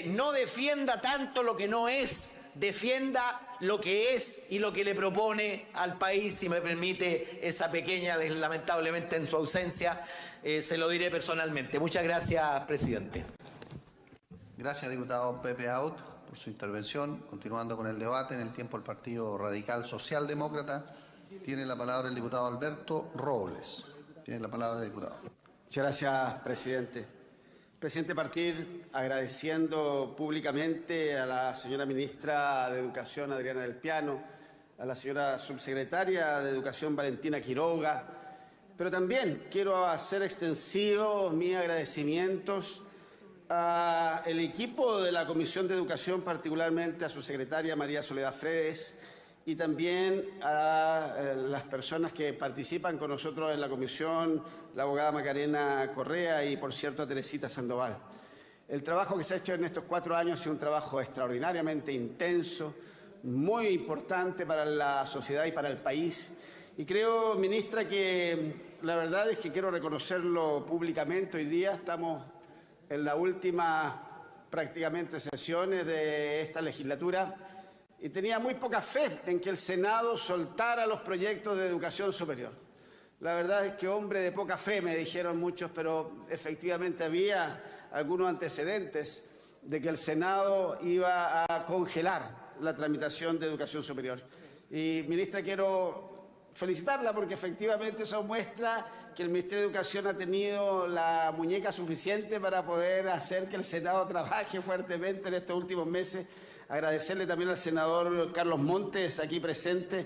no defienda tanto lo que no es, defienda lo que es y lo que le propone al país. Si me permite esa pequeña, lamentablemente en su ausencia, se lo diré personalmente. Muchas gracias, presidente. Gracias, diputado Pepe Out, por su intervención. Continuando con el debate, en el tiempo el Partido Radical Socialdemócrata. Tiene la palabra el diputado Alberto Robles. Tiene la palabra, diputado. Muchas gracias, presidente. Presidente, partir agradeciendo públicamente a la señora ministra de Educación, Adriana del Piano, a la señora subsecretaria de Educación, Valentina Quiroga, pero también quiero hacer extensivos mis agradecimientos al equipo de la Comisión de Educación, particularmente a su secretaria María Soledad Fredes, y también a las personas que participan con nosotros en la comisión, la abogada Macarena Correa y, por cierto, a Teresita Sandoval. El trabajo que se ha hecho en estos 4 años ha sido un trabajo extraordinariamente intenso, muy importante para la sociedad y para el país. Y creo, ministra, que la verdad es que quiero reconocerlo públicamente. Hoy día estamos en la última prácticamente sesiones de esta legislatura y tenía muy poca fe en que el Senado soltara los proyectos de educación superior. La verdad es que hombre de poca fe, me dijeron muchos, pero efectivamente había algunos antecedentes de que el Senado iba a congelar la tramitación de educación superior. Y, ministra, quiero felicitarla porque efectivamente eso muestra que el Ministerio de Educación ha tenido la muñeca suficiente para poder hacer que el Senado trabaje fuertemente en estos últimos meses. Agradecerle también al senador Carlos Montes, aquí presente,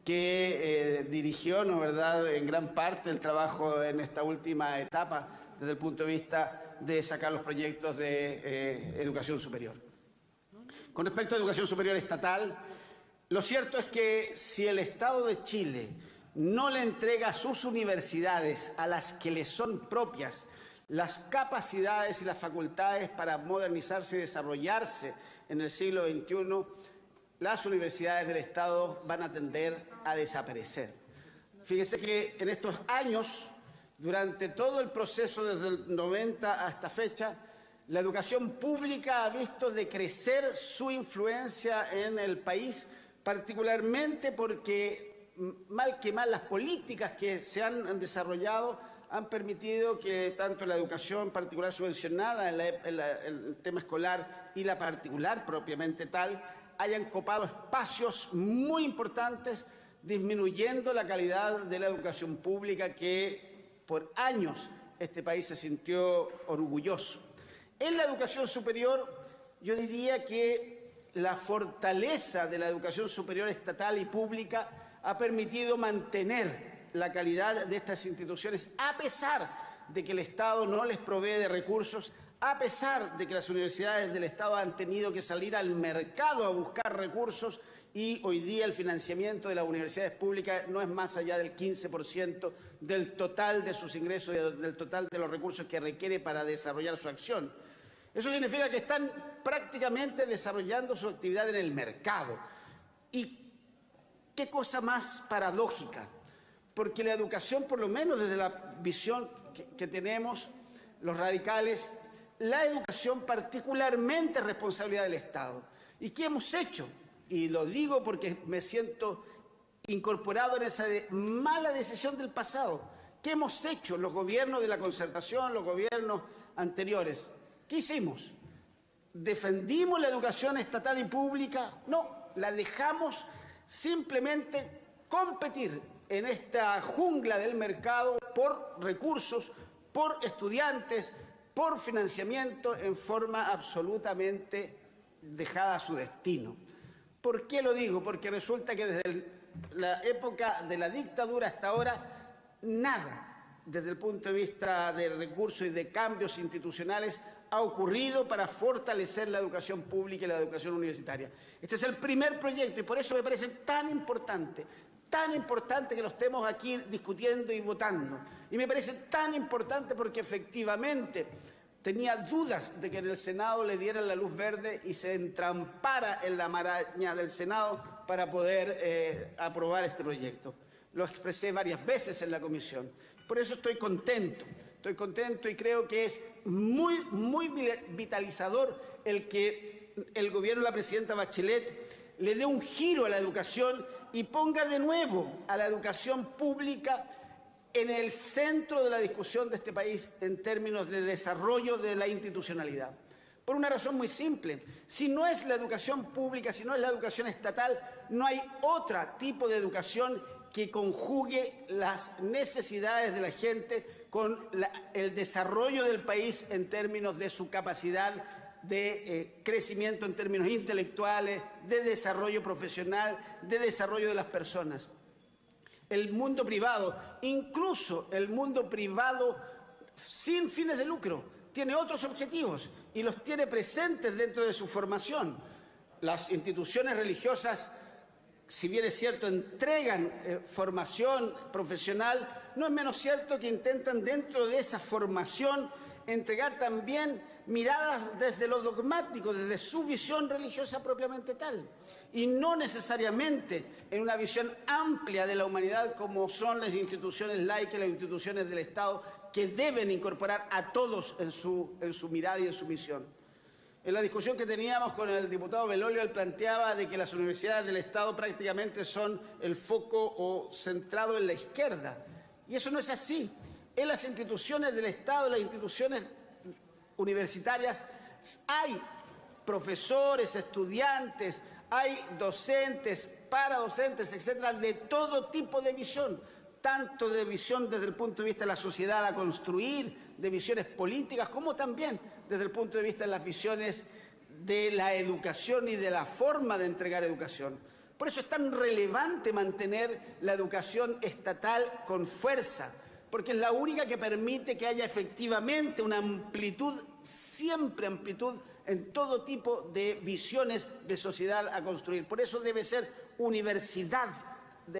que dirigió, ¿no verdad?, en gran parte el trabajo en esta última etapa desde el punto de vista de sacar los proyectos de educación superior. Con respecto a educación superior estatal, lo cierto es que si el Estado de Chile no le entrega a sus universidades, a las que le son propias, las capacidades y las facultades para modernizarse y desarrollarse en el siglo XXI, las universidades del Estado van a tender a desaparecer. Fíjese que en estos años, durante todo el proceso desde el 90 hasta fecha, la educación pública ha visto decrecer su influencia en el país, particularmente porque, mal que mal, las políticas que se han desarrollado han permitido que tanto la educación particular subvencionada, el tema escolar y la particular propiamente tal, hayan copado espacios muy importantes, disminuyendo la calidad de la educación pública que por años este país se sintió orgulloso. En la educación superior, yo diría que la fortaleza de la educación superior estatal y pública ha permitido mantener la calidad de estas instituciones, a pesar de que el Estado no les provee de recursos, a pesar de que las universidades del Estado han tenido que salir al mercado a buscar recursos, y hoy día el financiamiento de las universidades públicas no es más allá del 15% del total de sus ingresos, del total de los recursos que requiere para desarrollar su acción. Eso significa que están prácticamente desarrollando su actividad en el mercado. Y qué cosa más paradójica, porque la educación, por lo menos desde la visión que tenemos los radicales, la educación particularmente es responsabilidad del Estado. ¿Y qué hemos hecho? Y lo digo porque me siento incorporado en esa mala decisión del pasado. ¿Qué hemos hecho los gobiernos de la concertación, los gobiernos anteriores? ¿Qué hicimos? ¿Defendimos la educación estatal y pública? No, la dejamos simplemente competir en esta jungla del mercado por recursos, por estudiantes, por financiamiento, en forma absolutamente dejada a su destino. ¿Por qué lo digo? Porque resulta que desde la época de la dictadura hasta ahora, nada, desde el punto de vista de recursos y de cambios institucionales, ha ocurrido para fortalecer la educación pública y la educación universitaria. Este es el primer proyecto y por eso me parece tan importante que lo estemos aquí discutiendo y votando. Y me parece tan importante porque efectivamente tenía dudas de que en el Senado le dieran la luz verde y se entrampara en la maraña del Senado para poder aprobar este proyecto. Lo expresé varias veces en la comisión. Por eso estoy contento y creo que es muy vitalizador el que el gobierno de la presidenta Bachelet le dé un giro a la educación y ponga de nuevo a la educación pública en el centro de la discusión de este país en términos de desarrollo de la institucionalidad. Por una razón muy simple. Si no es la educación pública, si no es la educación estatal, no hay otro tipo de educación que conjugue las necesidades de la gente con el desarrollo del país en términos de su capacidad de crecimiento en términos intelectuales, de desarrollo profesional, de desarrollo de las personas. El mundo privado, incluso el mundo privado sin fines de lucro, tiene otros objetivos y los tiene presentes dentro de su formación. Las instituciones religiosas si bien es cierto, entregan formación profesional, no es menos cierto que intentan dentro de esa formación entregar también miradas desde lo dogmático, desde su visión religiosa propiamente tal, y no necesariamente en una visión amplia de la humanidad como son las instituciones laicas, las instituciones del Estado, que deben incorporar a todos en su mirada y en su misión. En la discusión que teníamos con el diputado Belolio, él planteaba de que las universidades del Estado prácticamente son el foco o centrado en la izquierda. Y eso no es así. En las instituciones del Estado, en las instituciones universitarias, hay profesores, estudiantes, hay docentes, paradocentes, etcétera, de todo tipo de visión, tanto de visión desde el punto de vista de la sociedad a construir, de visiones políticas, como también desde el punto de vista de las visiones de la educación y de la forma de entregar educación. Por eso es tan relevante mantener la educación estatal con fuerza, porque es la única que permite que haya efectivamente una amplitud, siempre amplitud, en todo tipo de visiones de sociedad a construir. Por eso debe ser universidad,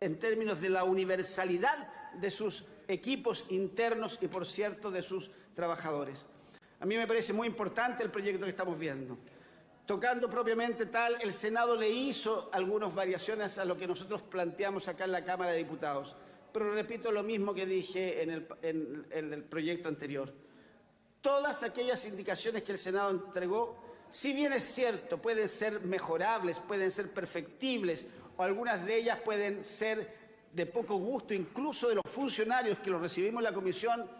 en términos de la universalidad de sus equipos internos y, por cierto, de sus trabajadores. A mí me parece muy importante el proyecto que estamos viendo. Tocando propiamente tal, el Senado le hizo algunas variaciones a lo que nosotros planteamos acá en la Cámara de Diputados. Pero repito lo mismo que dije en el proyecto anterior. Todas aquellas indicaciones que el Senado entregó, si bien es cierto, pueden ser mejorables, pueden ser perfectibles, o algunas de ellas pueden ser de poco gusto, incluso de los funcionarios que lo recibimos en la comisión,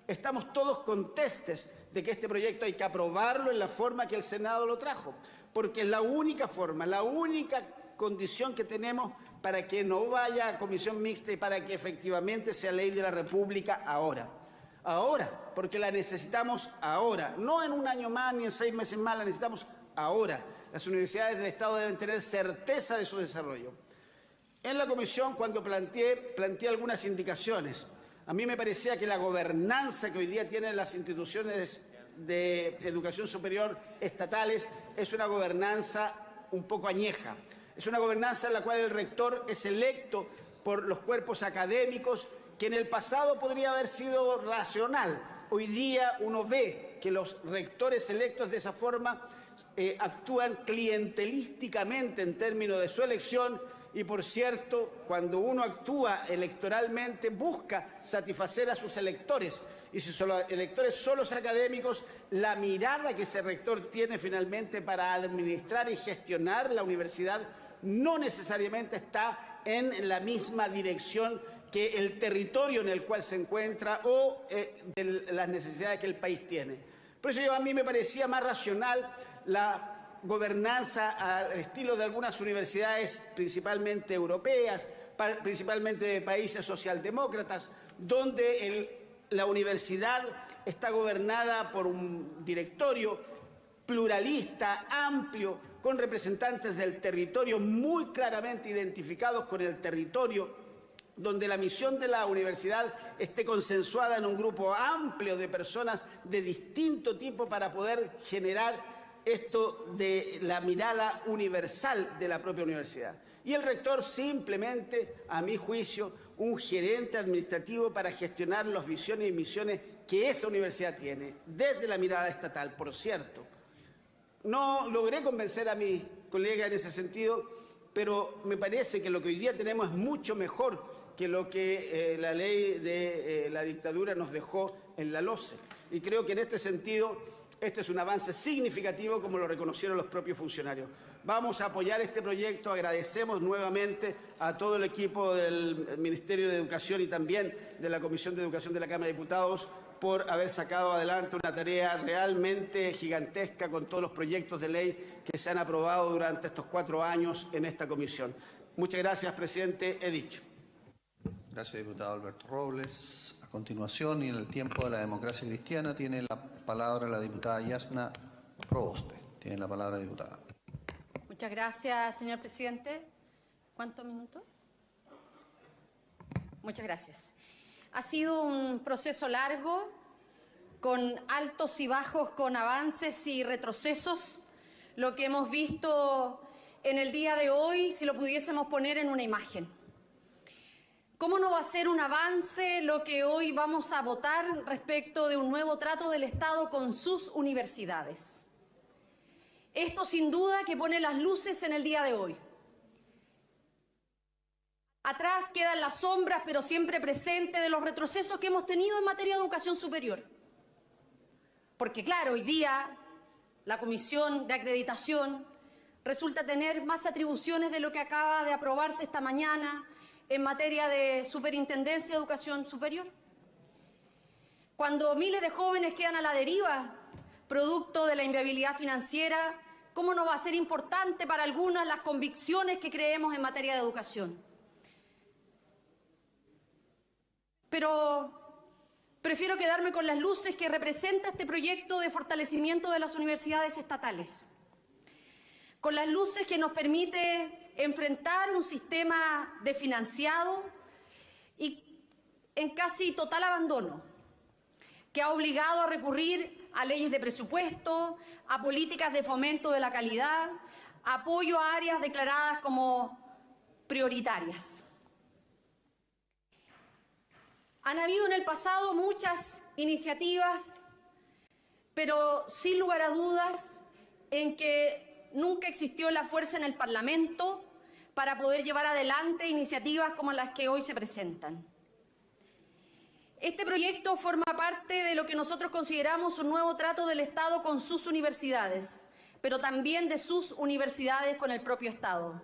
estamos todos contestes de que este proyecto hay que aprobarlo en la forma que el Senado lo trajo, porque es la única forma, la única condición que tenemos para que no vaya a comisión mixta y para que efectivamente sea ley de la República ahora. Ahora, porque la necesitamos ahora, no en un año más ni en 6 meses más, la necesitamos ahora. Las universidades del Estado deben tener certeza de su desarrollo. En la comisión, cuando planteé algunas indicaciones. A mí me parecía que la gobernanza que hoy día tienen las instituciones de educación superior estatales es una gobernanza un poco añeja. Es una gobernanza en la cual el rector es electo por los cuerpos académicos, que en el pasado podría haber sido racional. Hoy día uno ve que los rectores electos de esa forma actúan clientelísticamente en términos de su elección y, por cierto, cuando uno actúa electoralmente busca satisfacer a sus electores. Y si son electores son los académicos, la mirada que ese rector tiene finalmente para administrar y gestionar la universidad no necesariamente está en la misma dirección que el territorio en el cual se encuentra o de las necesidades que el país tiene. Por eso a mí me parecía más racional la gobernanza al estilo de algunas universidades, principalmente europeas, principalmente de países socialdemócratas, donde la universidad está gobernada por un directorio pluralista, amplio, con representantes del territorio muy claramente identificados con el territorio, donde la misión de la universidad esté consensuada en un grupo amplio de personas de distinto tipo para poder generar esto de la mirada universal de la propia universidad. Y el rector simplemente, a mi juicio, un gerente administrativo para gestionar las visiones y misiones que esa universidad tiene, desde la mirada estatal, por cierto. No logré convencer a mis colegas en ese sentido, pero me parece que lo que hoy día tenemos es mucho mejor que lo que la ley de la dictadura nos dejó en la LOCE. Y creo que en este sentido, este es un avance significativo, como lo reconocieron los propios funcionarios. Vamos a apoyar este proyecto, agradecemos nuevamente a todo el equipo del Ministerio de Educación y también de la Comisión de Educación de la Cámara de Diputados por haber sacado adelante una tarea realmente gigantesca con todos los proyectos de ley que se han aprobado durante estos 4 años en esta comisión. Muchas gracias, presidente. He dicho. Gracias, diputado Alberto Robles. A continuación, y en el tiempo de la democracia cristiana, tiene la palabra la diputada Yasna Proboste. Tiene la palabra, diputada. Muchas gracias, señor presidente. ¿Cuántos minutos? Muchas gracias. Ha sido un proceso largo, con altos y bajos, con avances y retrocesos. Lo que hemos visto en el día de hoy si lo pudiésemos poner en una imagen. ¿Cómo no va a ser un avance lo que hoy vamos a votar respecto de un nuevo trato del Estado con sus universidades? Esto sin duda que pone las luces en el día de hoy. Atrás quedan las sombras, pero siempre presentes, de los retrocesos que hemos tenido en materia de educación superior. Porque claro, hoy día la Comisión de Acreditación resulta tener más atribuciones de lo que acaba de aprobarse esta mañana en materia de Superintendencia de Educación Superior. Cuando miles de jóvenes quedan a la deriva, producto de la inviabilidad financiera, ¿cómo no va a ser importante para algunas las convicciones que creemos en materia de educación? Pero prefiero quedarme con las luces que representa este proyecto de fortalecimiento de las universidades estatales, con las luces que nos permite enfrentar un sistema desfinanciado y en casi total abandono, que ha obligado a recurrir a leyes de presupuesto, a políticas de fomento de la calidad, apoyo a áreas declaradas como prioritarias. Han habido en el pasado muchas iniciativas, pero sin lugar a dudas en que nunca existió la fuerza en el Parlamento para poder llevar adelante iniciativas como las que hoy se presentan. Este proyecto forma parte de lo que nosotros consideramos un nuevo trato del Estado con sus universidades, pero también de sus universidades con el propio Estado.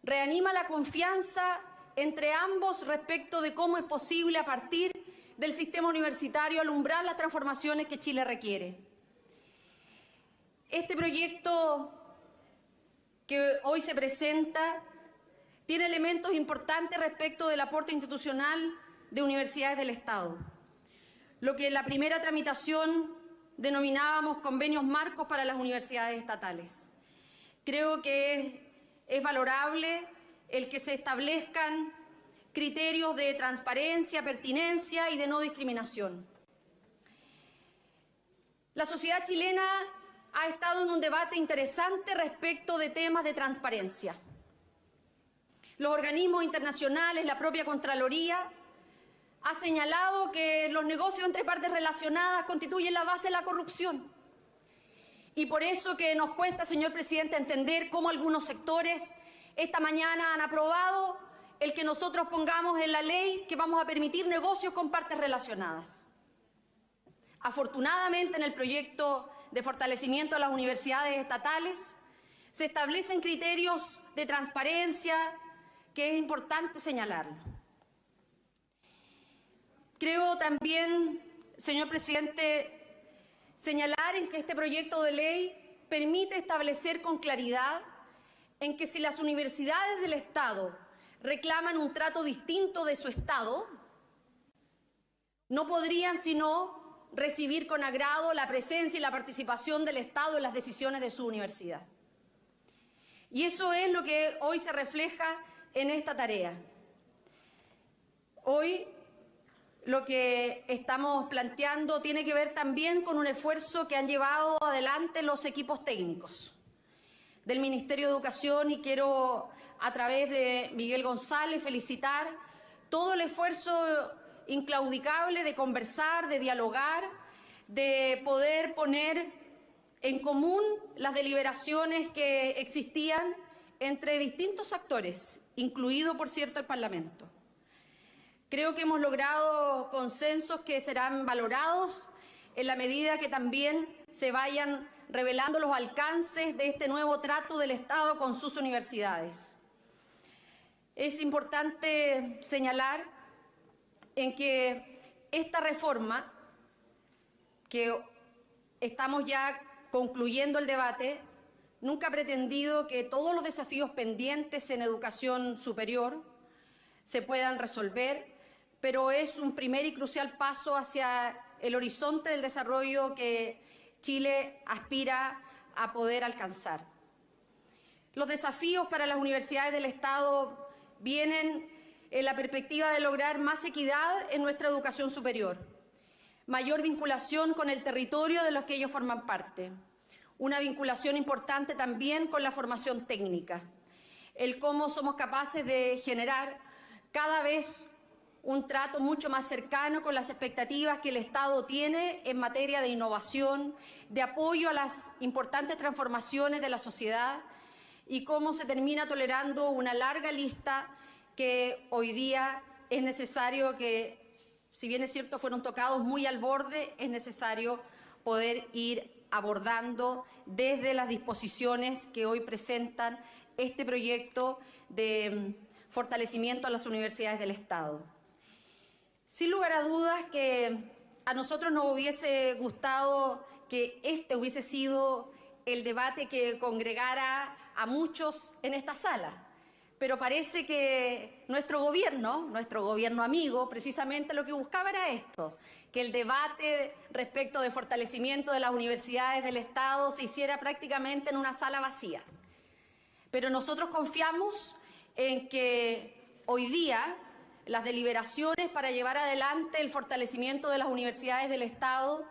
Reanima la confianza entre ambos respecto de cómo es posible, a partir del sistema universitario, alumbrar las transformaciones que Chile requiere. Este proyecto que hoy se presenta tiene elementos importantes respecto del aporte institucional de universidades del Estado, lo que en la primera tramitación denominábamos convenios marcos para las universidades estatales. Creo que es valorable el que se establezcan criterios de transparencia, pertinencia y de no discriminación. La sociedad chilena ha estado en un debate interesante respecto de temas de transparencia. Los organismos internacionales, la propia Contraloría, ha señalado que los negocios entre partes relacionadas constituyen la base de la corrupción. Y por eso que nos cuesta, señor presidente, entender cómo algunos sectores esta mañana han aprobado el que nosotros pongamos en la ley que vamos a permitir negocios con partes relacionadas. Afortunadamente, en el proyecto de fortalecimiento de las universidades estatales se establecen criterios de transparencia que es importante señalarlo. Creo también, señor presidente, señalar en que este proyecto de ley permite establecer con claridad en que si las universidades del Estado reclaman un trato distinto de su Estado, no podrían sino recibir con agrado la presencia y la participación del Estado en las decisiones de su universidad. Y eso es lo que hoy se refleja en esta tarea. Hoy lo que estamos planteando tiene que ver también con un esfuerzo que han llevado adelante los equipos técnicos del Ministerio de Educación, y quiero, a través de Miguel González, felicitar todo el esfuerzo inclaudicable de conversar, de dialogar, de poder poner en común las deliberaciones que existían entre distintos actores, incluido, por cierto, el Parlamento. Creo que hemos logrado consensos que serán valorados en la medida que también se vayan revelando los alcances de este nuevo trato del Estado con sus universidades. Es importante señalar en que esta reforma, que estamos ya concluyendo el debate, nunca ha pretendido que todos los desafíos pendientes en educación superior se puedan resolver, pero es un primer y crucial paso hacia el horizonte del desarrollo que Chile aspira a poder alcanzar. Los desafíos para las universidades del Estado vienen en la perspectiva de lograr más equidad en nuestra educación superior, mayor vinculación con el territorio de los que ellos forman parte, una vinculación importante también con la formación técnica, el cómo somos capaces de generar cada vez un trato mucho más cercano con las expectativas que el Estado tiene en materia de innovación, de apoyo a las importantes transformaciones de la sociedad y cómo se termina tolerando una larga lista que hoy día es necesario que, si bien es cierto, fueron tocados muy al borde, es necesario poder ir abordando desde las disposiciones que hoy presentan este proyecto de fortalecimiento a las universidades del Estado. Sin lugar a dudas que a nosotros nos hubiese gustado que este hubiese sido el debate que congregara a muchos en esta sala, pero parece que nuestro gobierno amigo, precisamente lo que buscaba era esto, que el debate respecto de fortalecimiento de las universidades del Estado se hiciera prácticamente en una sala vacía. Pero nosotros confiamos en que hoy día las deliberaciones para llevar adelante el fortalecimiento de las universidades del Estado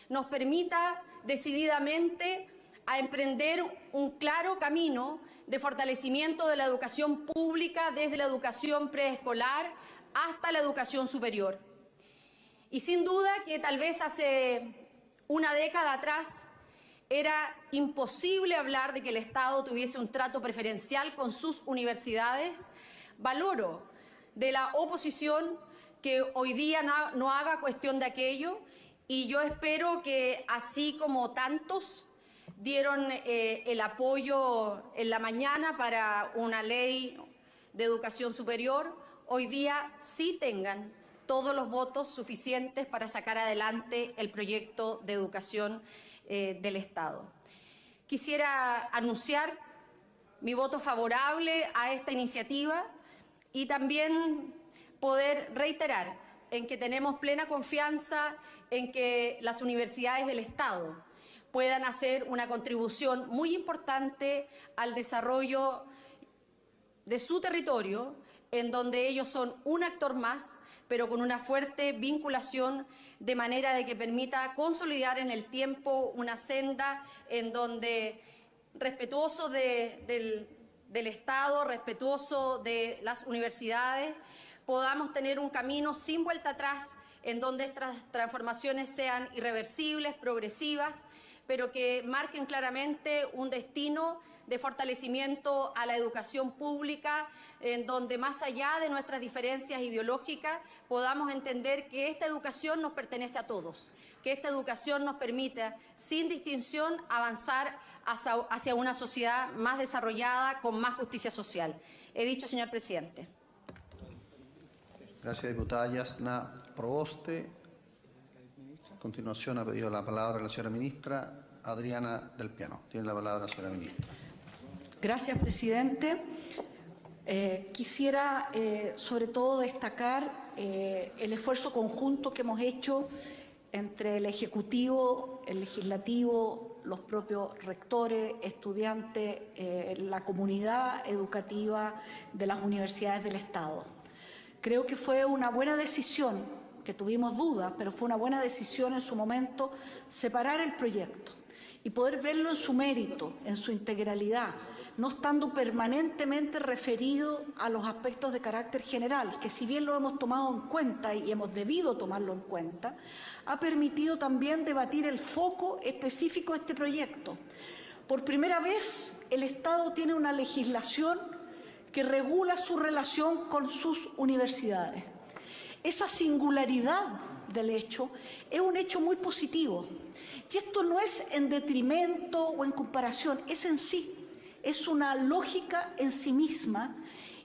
nos permita decididamente a emprender un claro camino de fortalecimiento de la educación pública desde la educación preescolar hasta la educación superior. Y sin duda que tal vez hace una década atrás era imposible hablar de que el Estado tuviese un trato preferencial con sus universidades. Valoro de la oposición que hoy día no haga cuestión de aquello, y yo espero que, así como tantos dieron el apoyo en la mañana para una ley de educación superior, hoy día sí tengan todos los votos suficientes para sacar adelante el proyecto de educación del Estado. Quisiera anunciar mi voto favorable a esta iniciativa y también poder reiterar en que tenemos plena confianza en que las universidades del Estado puedan hacer una contribución muy importante al desarrollo de su territorio, en donde ellos son un actor más, pero con una fuerte vinculación, de manera de que permita consolidar en el tiempo una senda en donde, respetuoso del Estado, respetuoso de las universidades, podamos tener un camino sin vuelta atrás, en donde estas transformaciones sean irreversibles, progresivas, pero que marquen claramente un destino de fortalecimiento a la educación pública, en donde, más allá de nuestras diferencias ideológicas, podamos entender que esta educación nos pertenece a todos, que esta educación nos permita, sin distinción, avanzar hacia una sociedad más desarrollada, con más justicia social. He dicho, señor presidente. Gracias, diputada Yasna Proboste. A continuación ha pedido la palabra la señora ministra Adriana del Piano. Tiene la palabra la señora ministra. Gracias, presidente. Quisiera sobre todo destacar el esfuerzo conjunto que hemos hecho entre el Ejecutivo, el Legislativo, los propios rectores, estudiantes, la comunidad educativa de las universidades del Estado. Creo que fue una buena decisión, que tuvimos dudas, pero fue una buena decisión en su momento separar el proyecto y poder verlo en su mérito, en su integralidad, no estando permanentemente referido a los aspectos de carácter general, que si bien lo hemos tomado en cuenta y hemos debido tomarlo en cuenta, ha permitido también debatir el foco específico de este proyecto. Por primera vez, el Estado tiene una legislación que regula su relación con sus universidades. Esa singularidad del hecho es un hecho muy positivo. Y esto no es en detrimento o en comparación, es en sí. Es una lógica en sí misma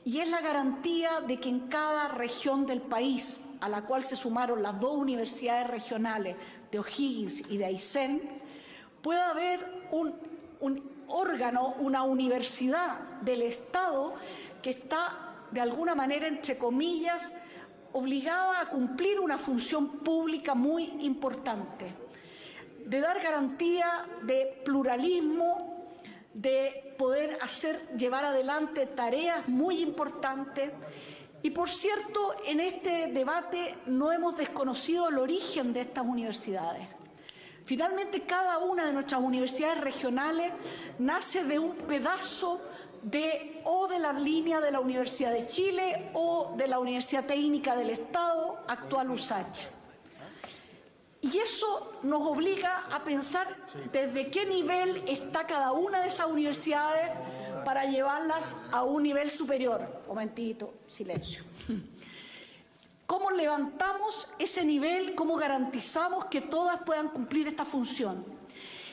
y es la garantía de que en cada región del país, a la cual se sumaron las dos universidades regionales de O'Higgins y de Aysén, pueda haber un órgano, una universidad del Estado que está, de alguna manera, entre comillas, obligada a cumplir una función pública muy importante, de dar garantía de pluralismo, de poder llevar adelante tareas muy importantes. Y, por cierto, en este debate no hemos desconocido el origen de estas universidades. Finalmente, cada una de nuestras universidades regionales nace de un pedazo de la línea de la Universidad de Chile o de la Universidad Técnica del Estado, actual USACH. Y eso nos obliga a pensar desde qué nivel está cada una de esas universidades para llevarlas a un nivel superior. Momentito, silencio. ¿Cómo levantamos ese nivel? ¿Cómo garantizamos que todas puedan cumplir esta función?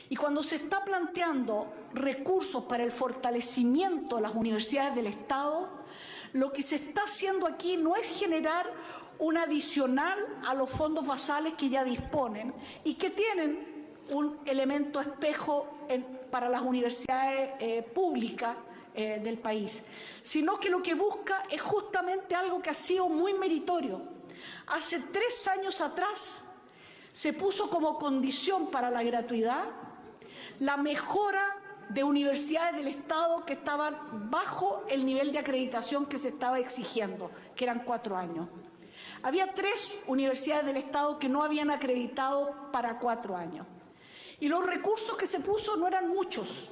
Y cuando se está planteando recursos para el fortalecimiento de las universidades del Estado, lo que se está haciendo aquí no es generar un adicional a los fondos basales que ya disponen y que tienen un elemento espejo para las universidades públicas del país, sino que lo que busca es justamente algo que ha sido muy meritorio. Hace 3 años atrás se puso como condición para la gratuidad la mejora de universidades del Estado que estaban bajo el nivel de acreditación que se estaba exigiendo, que eran 4 años. Había 3 universidades del Estado que no habían acreditado para 4 años. Y los recursos que se puso no eran muchos,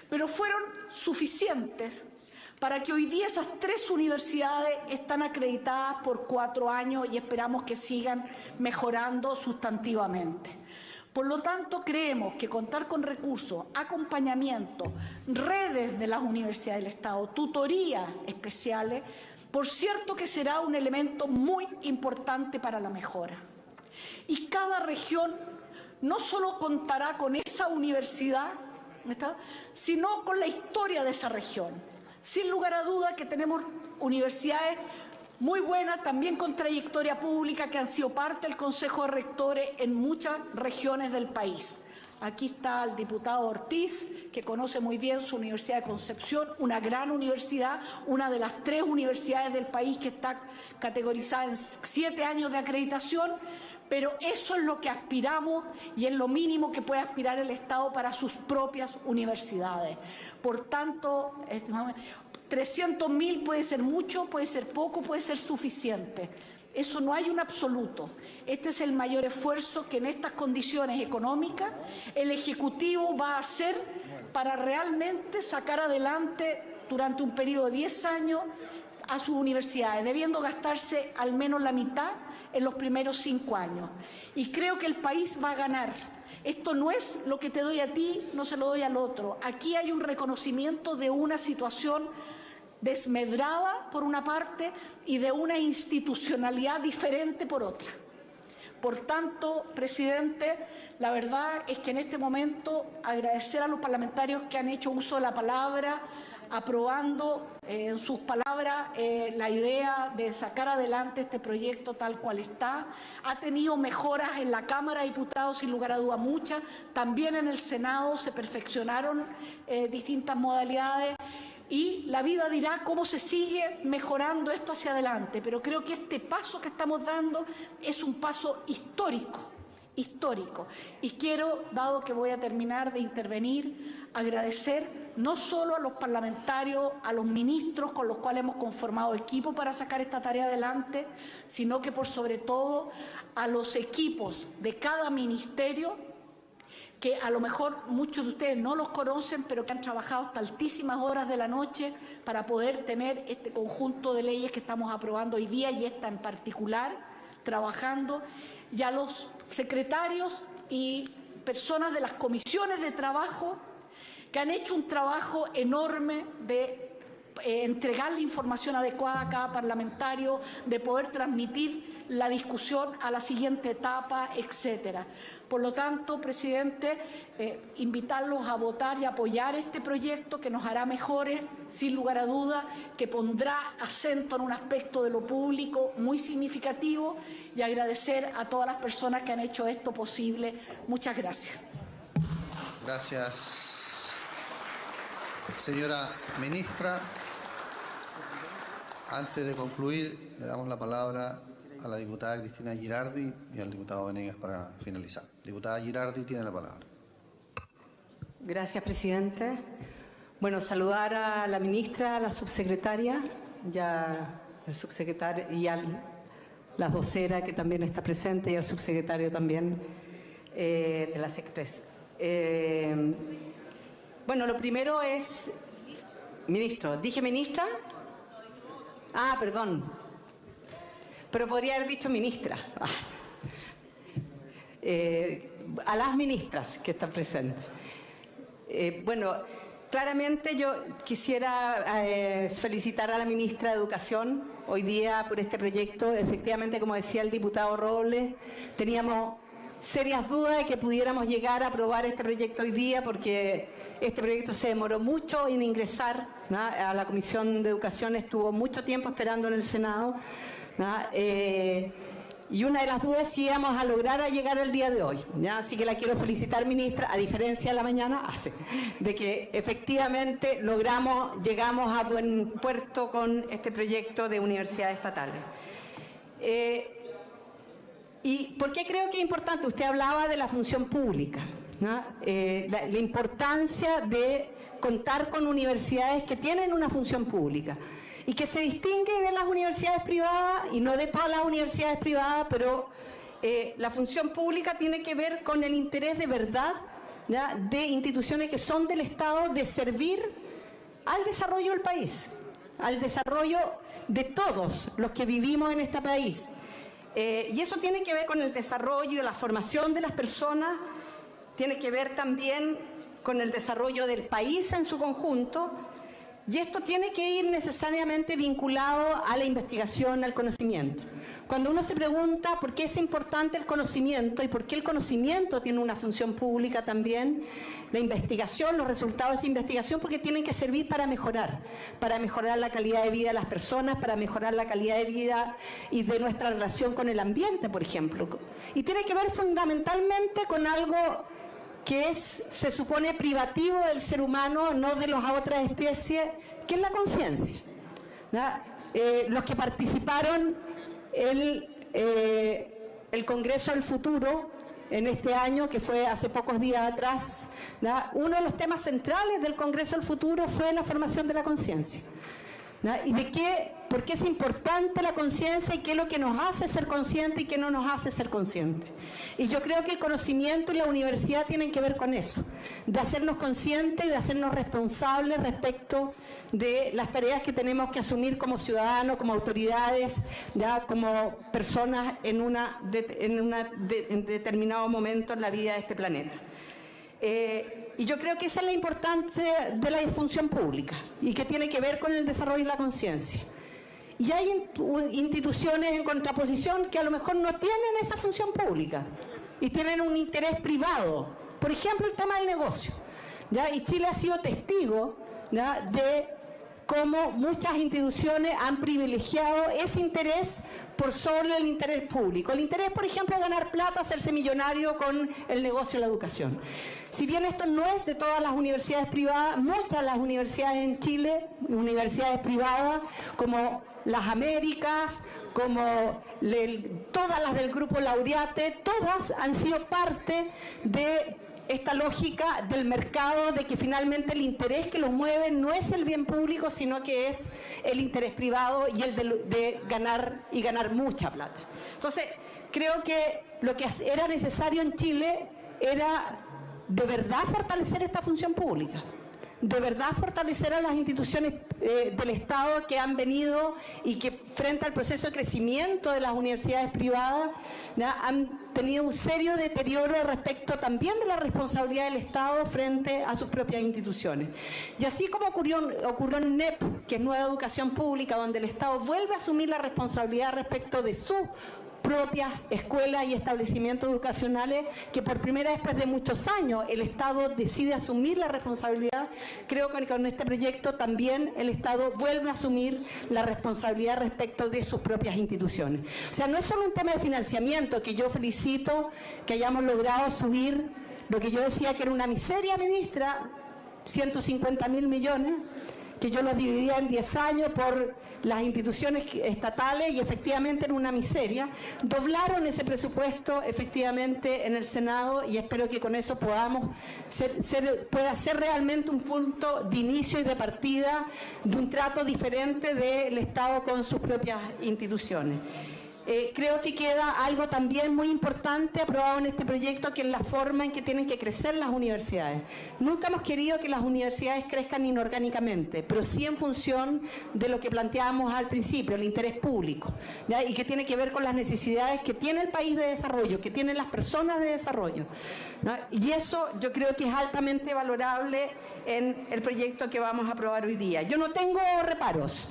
pero fueron suficientes para que hoy día esas 3 universidades están acreditadas por 4 años y esperamos que sigan mejorando sustantivamente. Por lo tanto, creemos que contar con recursos, acompañamiento, redes de las universidades del Estado, tutorías especiales, por cierto que será un elemento muy importante para la mejora. Y cada región no solo contará con esa universidad, sino con la historia de esa región. Sin lugar a duda que tenemos universidades muy buenas, también con trayectoria pública, que han sido parte del Consejo de Rectores en muchas regiones del país. Aquí está el diputado Ortiz, que conoce muy bien su Universidad de Concepción, una gran universidad, una de las 3 universidades del país que está categorizada en 7 años de acreditación, pero eso es lo que aspiramos y es lo mínimo que puede aspirar el Estado para sus propias universidades. Por tanto, 300.000 puede ser mucho, puede ser poco, puede ser suficiente. Eso no hay un absoluto. Este es el mayor esfuerzo que en estas condiciones económicas el Ejecutivo va a hacer para realmente sacar adelante durante un periodo de 10 años a sus universidades, debiendo gastarse al menos la mitad en los primeros 5 años. Y creo que el país va a ganar. Esto no es lo que te doy a ti, no se lo doy al otro. Aquí hay un reconocimiento de una situación desmedrada por una parte y de una institucionalidad diferente por otra. Por tanto, presidente, la verdad es que en este momento agradecer a los parlamentarios que han hecho uso de la palabra, aprobando en sus palabras la idea de sacar adelante este proyecto tal cual está. Ha tenido mejoras en la Cámara de Diputados, sin lugar a duda muchas. También en el Senado se perfeccionaron distintas modalidades. Y la vida dirá cómo se sigue mejorando esto hacia adelante. Pero creo que este paso que estamos dando es un paso histórico. Y quiero, dado que voy a terminar de intervenir, agradecer no solo a los parlamentarios, a los ministros con los cuales hemos conformado equipo para sacar esta tarea adelante, sino que por sobre todo a los equipos de cada ministerio, que a lo mejor muchos de ustedes no los conocen, pero que han trabajado hasta altísimas horas de la noche para poder tener este conjunto de leyes que estamos aprobando hoy día, y esta en particular, trabajando, y a los secretarios y personas de las comisiones de trabajo que han hecho un trabajo enorme de entregar la información adecuada a cada parlamentario, de poder transmitir la discusión a la siguiente etapa, etcétera. Por lo tanto, presidente, invitarlos a votar y apoyar este proyecto que nos hará mejores, sin lugar a duda, que pondrá acento en un aspecto de lo público muy significativo, y agradecer a todas las personas que han hecho esto posible. Muchas gracias. Gracias, señora ministra. Antes de concluir, le damos la palabra a la diputada Cristina Girardi y al diputado Venegas para finalizar. Diputada Girardi tiene la palabra. Gracias, presidente. Bueno, saludar a la ministra, a la subsecretaria, ya el subsecretario y a la vocera que también está presente, y al subsecretario también. de la Secretaría. Bueno, lo primero es... Ministro, ¿dije ministra? Ah, perdón. Pero podría haber dicho ministra. A las ministras que están presentes. Bueno, claramente yo quisiera felicitar a la ministra de Educación hoy día por este proyecto. Efectivamente, como decía el diputado Robles, teníamos serias dudas de que pudiéramos llegar a aprobar este proyecto hoy día porque este proyecto se demoró mucho en ingresar, ¿no? A la Comisión de Educación, estuvo mucho tiempo esperando en el Senado, ¿no? Y una de las dudas es si íbamos a lograr llegar al día de hoy, ¿ya? Así que la quiero felicitar, ministra, a diferencia de la mañana, de que efectivamente llegamos a buen puerto con este proyecto de universidades estatales. ¿Y por qué creo que es importante? Usted hablaba de la función pública, ¿no? La importancia de contar con universidades que tienen una función pública y que se distingue de las universidades privadas, y no de todas las universidades privadas, pero la función pública tiene que ver con el interés de verdad, ¿ya? De instituciones que son del Estado, de servir al desarrollo del país, al desarrollo de todos los que vivimos en este país. Y eso tiene que ver con el desarrollo y la formación de las personas, tiene que ver también con el desarrollo del país en su conjunto, y esto tiene que ir necesariamente vinculado a la investigación, al conocimiento. Cuando uno se pregunta por qué es importante el conocimiento y por qué el conocimiento tiene una función pública también, la investigación, los resultados de esa investigación, porque tienen que servir para mejorar la calidad de vida de las personas, para mejorar la calidad de vida y de nuestra relación con el ambiente, por ejemplo. Y tiene que ver fundamentalmente con algo que se supone privativo del ser humano, no de las otras especies, que es la conciencia. Los que participaron en el Congreso del Futuro en este año, que fue hace pocos días atrás, uno de los temas centrales del Congreso del Futuro fue la formación de la conciencia. Y por qué es importante la conciencia y qué es lo que nos hace ser conscientes y qué no nos hace ser conscientes. Y yo creo que el conocimiento y la universidad tienen que ver con eso, de hacernos conscientes y de hacernos responsables respecto de las tareas que tenemos que asumir como ciudadanos, como autoridades, ya como personas en determinado momento en la vida de este planeta. Y yo creo que esa es la importancia de la función pública y que tiene que ver con el desarrollo de la conciencia. Y hay instituciones en contraposición que a lo mejor no tienen esa función pública y tienen un interés privado. Por ejemplo, el tema del negocio, ¿ya? Y Chile ha sido testigo, ¿ya?, de cómo muchas instituciones han privilegiado ese interés por sobre el interés público. El interés, por ejemplo, de ganar plata, hacerse millonario con el negocio de la educación. Si bien esto no es de todas las universidades privadas, muchas de las universidades en Chile, universidades privadas, como las Américas, como todas las del Grupo Laureate, todas han sido parte de esta lógica del mercado, de que finalmente el interés que los mueve no es el bien público, sino que es el interés privado y el de ganar mucha plata. Entonces, creo que lo que era necesario en Chile era de verdad fortalecer esta función pública, de verdad fortalecer a las instituciones del Estado que han venido y que frente al proceso de crecimiento de las universidades privadas, ¿ya?, han tenido un serio deterioro respecto también de la responsabilidad del Estado frente a sus propias instituciones. Y así como ocurrió en NEP, que es Nueva Educación Pública, donde el Estado vuelve a asumir la responsabilidad respecto de su propias escuelas y establecimientos educacionales, que por primera vez después de muchos años el Estado decide asumir la responsabilidad. Creo que con este proyecto también el Estado vuelve a asumir la responsabilidad respecto de sus propias instituciones. O sea, no es solo un tema de financiamiento, que yo felicito que hayamos logrado subir lo que yo decía que era una miseria, ministra, 150.000 millones, que yo los dividía en 10 años por las instituciones estatales y efectivamente era una miseria. Doblaron ese presupuesto efectivamente en el Senado y espero que con eso pueda ser realmente un punto de inicio y de partida de un trato diferente del Estado con sus propias instituciones. creo que queda algo también muy importante aprobado en este proyecto, que es la forma en que tienen que crecer las universidades. Nunca hemos querido que las universidades crezcan inorgánicamente, pero sí en función de lo que planteábamos al principio, el interés público, ¿ya? Y que tiene que ver con las necesidades que tiene el país de desarrollo, que tienen las personas de desarrollo, ¿no? Y eso yo creo que es altamente valorable en el proyecto que vamos a aprobar hoy día. Yo no tengo reparos,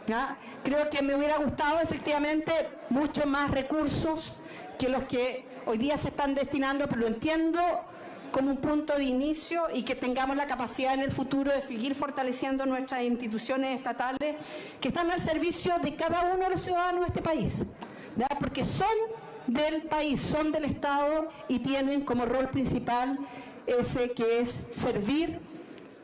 ¿ya? Creo que me hubiera gustado efectivamente mucho más recursos que los que hoy día se están destinando, pero lo entiendo como un punto de inicio, y que tengamos la capacidad en el futuro de seguir fortaleciendo nuestras instituciones estatales que están al servicio de cada uno de los ciudadanos de este país, ¿ya? Porque son del país, son del Estado y tienen como rol principal ese que es servir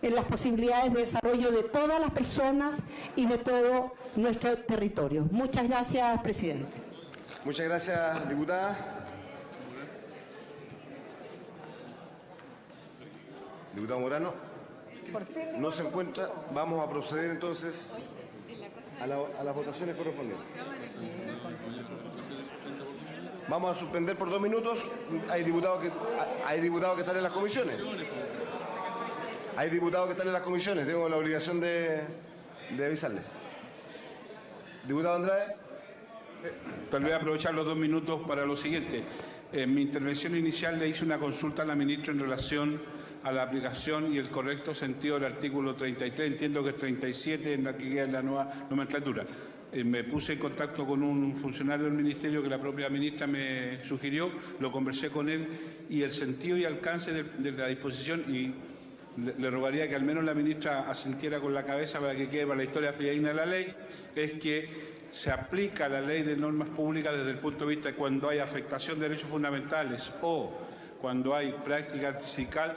en las posibilidades de desarrollo de todas las personas y de todo nuestro territorio. Muchas gracias, presidente. Muchas gracias, diputada. Diputado Morano, no se encuentra. Vamos a proceder entonces a las votaciones correspondientes. Vamos a suspender por 2 minutos. Hay diputados que están en las comisiones. Hay diputados que están en las comisiones. Tengo la obligación de avisarle. Diputado Andrade. Tal vez aprovechar los 2 minutos para lo siguiente. En mi intervención inicial le hice una consulta a la ministra en relación a la aplicación y el correcto sentido del artículo 33, entiendo que es 37 en la que queda la nueva nomenclatura. Me puse en contacto con un funcionario del Ministerio que la propia ministra me sugirió, lo conversé con él, y el sentido y alcance de la disposición, y le rogaría que al menos la ministra asintiera con la cabeza para que quede para la historia fidedigna de la ley, es que se aplica la ley de normas públicas desde el punto de vista de cuando hay afectación de derechos fundamentales o cuando hay práctica antisindical,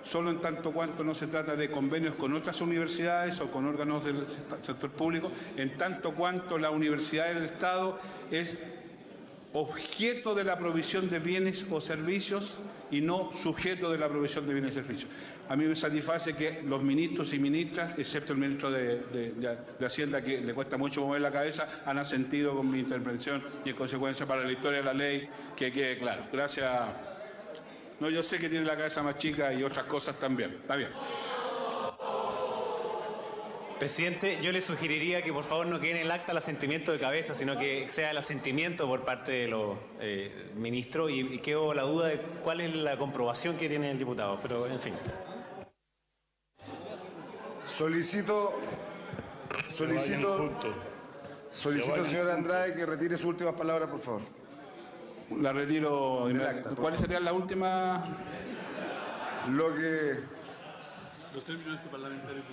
solo en tanto cuanto no se trata de convenios con otras universidades o con órganos del sector público, en tanto cuanto la universidad del Estado es objeto de la provisión de bienes o servicios y no sujeto de la provisión de bienes y servicios. A mí me satisface que los ministros y ministras, excepto el ministro de Hacienda, que le cuesta mucho mover la cabeza, han asentido con mi intervención y en consecuencia para la historia de la ley que quede claro. Gracias. No, yo sé que tiene la cabeza más chica y otras cosas también. Está bien. Presidente, yo le sugeriría que por favor no quede en el acta el asentimiento de cabeza, sino que sea el asentimiento por parte de los ministros, y quedó la duda de cuál es la comprobación que tiene el diputado, pero en fin. Solicito, señor Andrade, que retire sus últimas palabras, por favor. La retiro. ¿Cuáles serían las últimas? Lo que... Los términos parlamentarios.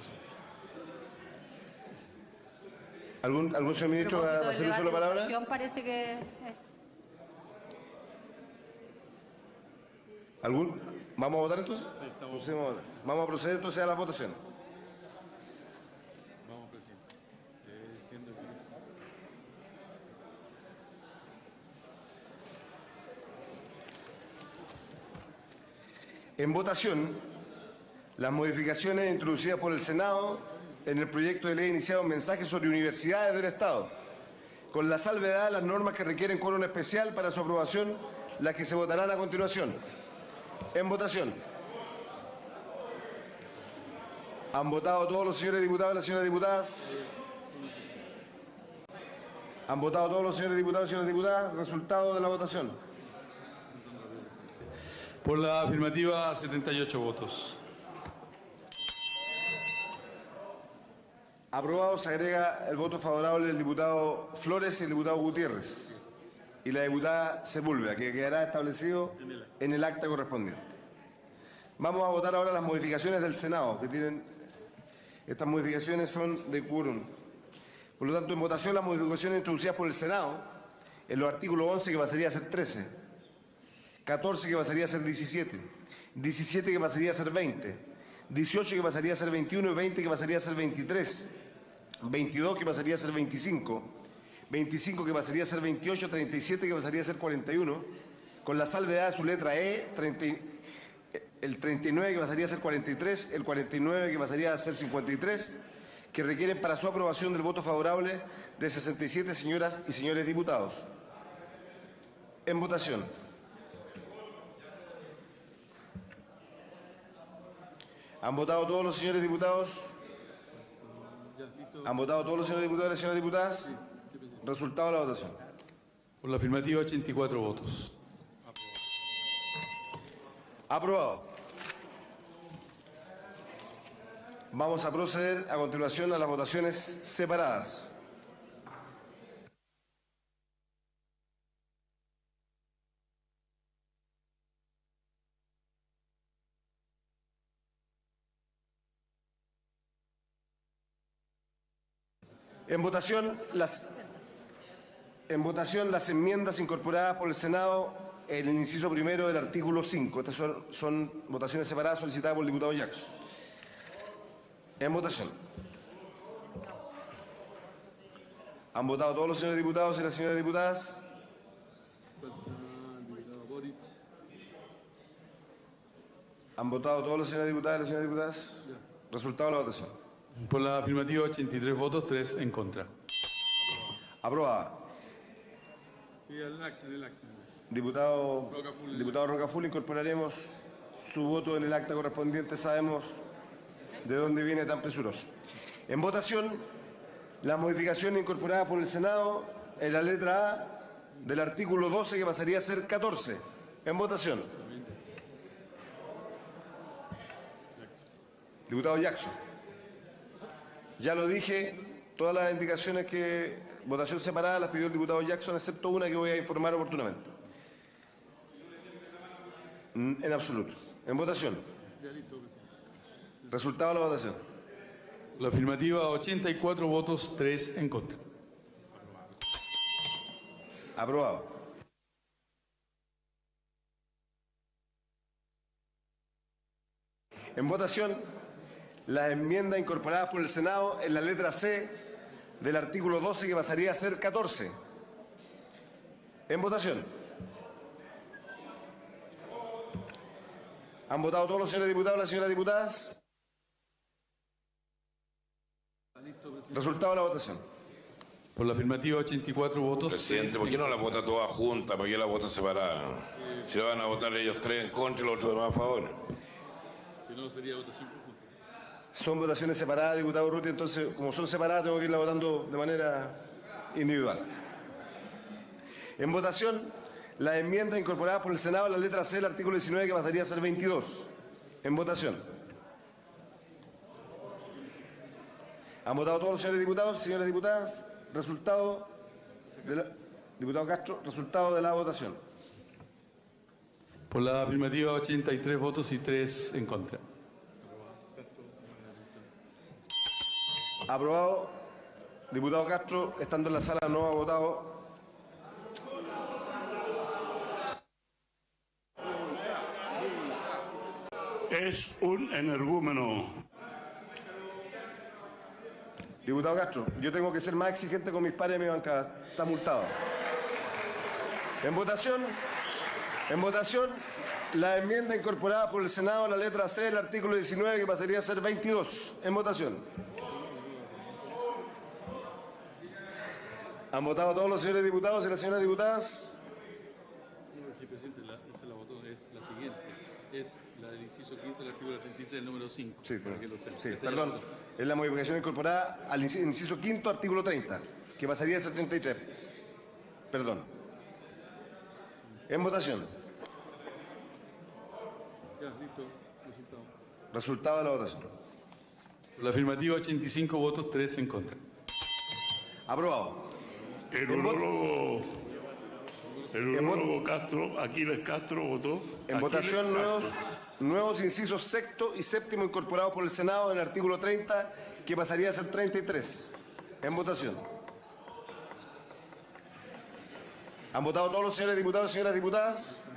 ¿Algún señor ministro va a hacer uso de la palabra? Parece que... ¿Vamos a votar entonces? Vamos a proceder entonces a las votaciones. Vamos, presidente. En votación, las modificaciones introducidas por el Senado en el proyecto de ley iniciado en mensajes sobre universidades del Estado, con la salvedad de las normas que requieren quórum especial para su aprobación, las que se votarán a continuación. En votación. ¿Han votado todos los señores diputados y las señoras diputadas? ¿Han votado todos los señores diputados y señoras diputadas? Resultado de la votación. Por la afirmativa, 78 votos. Aprobado, se agrega el voto favorable del diputado Flores y el diputado Gutiérrez y la diputada Sepúlveda, que quedará establecido en el acta correspondiente. Vamos a votar ahora las modificaciones del Senado, que tienen... Estas modificaciones son de quórum. Por lo tanto, en votación las modificaciones introducidas por el Senado en los artículos 11, que pasaría a ser 13, 14, que pasaría a ser 17, 17, que pasaría a ser 20, 18, que pasaría a ser 21 y 20, que pasaría a ser 23, 22, que pasaría a ser 25, 25, que pasaría a ser 28, 37, que pasaría a ser 41, con la salvedad de su letra E, el 39, que pasaría a ser 43, el 49, que pasaría a ser 53, que requieren para su aprobación del voto favorable de 67 señoras y señores diputados. En votación. ¿Han votado todos los señores diputados? ¿Han votado todos los señores diputados y las señoras diputadas? Resultado de la votación. Por la afirmativa, 84 votos. Aprobado. Vamos a proceder a continuación a las votaciones separadas. En votación las enmiendas incorporadas por el Senado en el inciso primero del artículo 5. Estas son votaciones separadas solicitadas por el diputado Jackson. En votación. ¿Han votado todos los señores diputados y las señoras diputadas? ¿Han votado todos los señores diputados y las señoras diputadas? Resultado de la votación. Por la afirmativa, 83 votos, 3 en contra. Aprobada. Sí, el acta. Diputado Rocafull, incorporaremos su voto en el acta correspondiente. Sabemos de dónde viene tan presuroso. En votación, las modificaciones incorporadas por el Senado en la letra A del artículo 12, que pasaría a ser 14. En votación. Diputado Jackson. Ya lo dije, todas las indicaciones que votación separada las pidió el diputado Jackson, excepto una que voy a informar oportunamente. En absoluto. En votación. Resultado de la votación. La afirmativa, 84 votos, 3 en contra. Aprobado. En votación, las enmiendas incorporadas por el Senado en la letra C del artículo 12, que pasaría a ser 14. En votación. ¿Han votado todos los señores diputados y las señoras diputadas? Resultado de la votación. Por la afirmativa, 84 votos. Presidente, ¿por qué no la vota toda junta? ¿Por qué la vota separada? Si la van a votar ellos 3 en contra y los otros demás a favor. Si no, sería votación conjunta. Son votaciones separadas, diputado Urrutia, entonces, como son separadas, tengo que irla votando de manera individual. En votación, las enmiendas incorporadas por el Senado en la letra C del artículo 19, que pasaría a ser 22. En votación. ¿Han votado todos los señores diputados y señoras diputadas? Resultado de la... Diputado Castro, resultado de la votación. Por la afirmativa, 83 votos y 3 en contra. Aprobado. Diputado Castro, estando en la sala, no ha votado. Es un energúmeno. Diputado Castro, yo tengo que ser más exigente con mis pares de mi bancada. Está multado. En votación, la enmienda incorporada por el Senado en la letra C del artículo 19, que pasaría a ser 22. En votación. ¿Han votado todos los señores diputados y las señoras diputadas? Presidente, esa la votó, es la siguiente. Es la del inciso quinto del artículo 33 del número 5. Sí, perdón. Es la modificación incorporada al inciso quinto, artículo 30, que pasaría a ser 33. Perdón. En votación. Ya, listo. Resultado. Resultado de la votación. Por la afirmativa, 85 votos, 3 en contra. Aprobado. El urólogo Castro, Aquiles Castro votó. En votación, nuevos incisos sexto y séptimo incorporados por el Senado en el artículo 30, que pasaría a ser 33. En votación. ¿Han votado todos los señores diputados y señoras diputadas?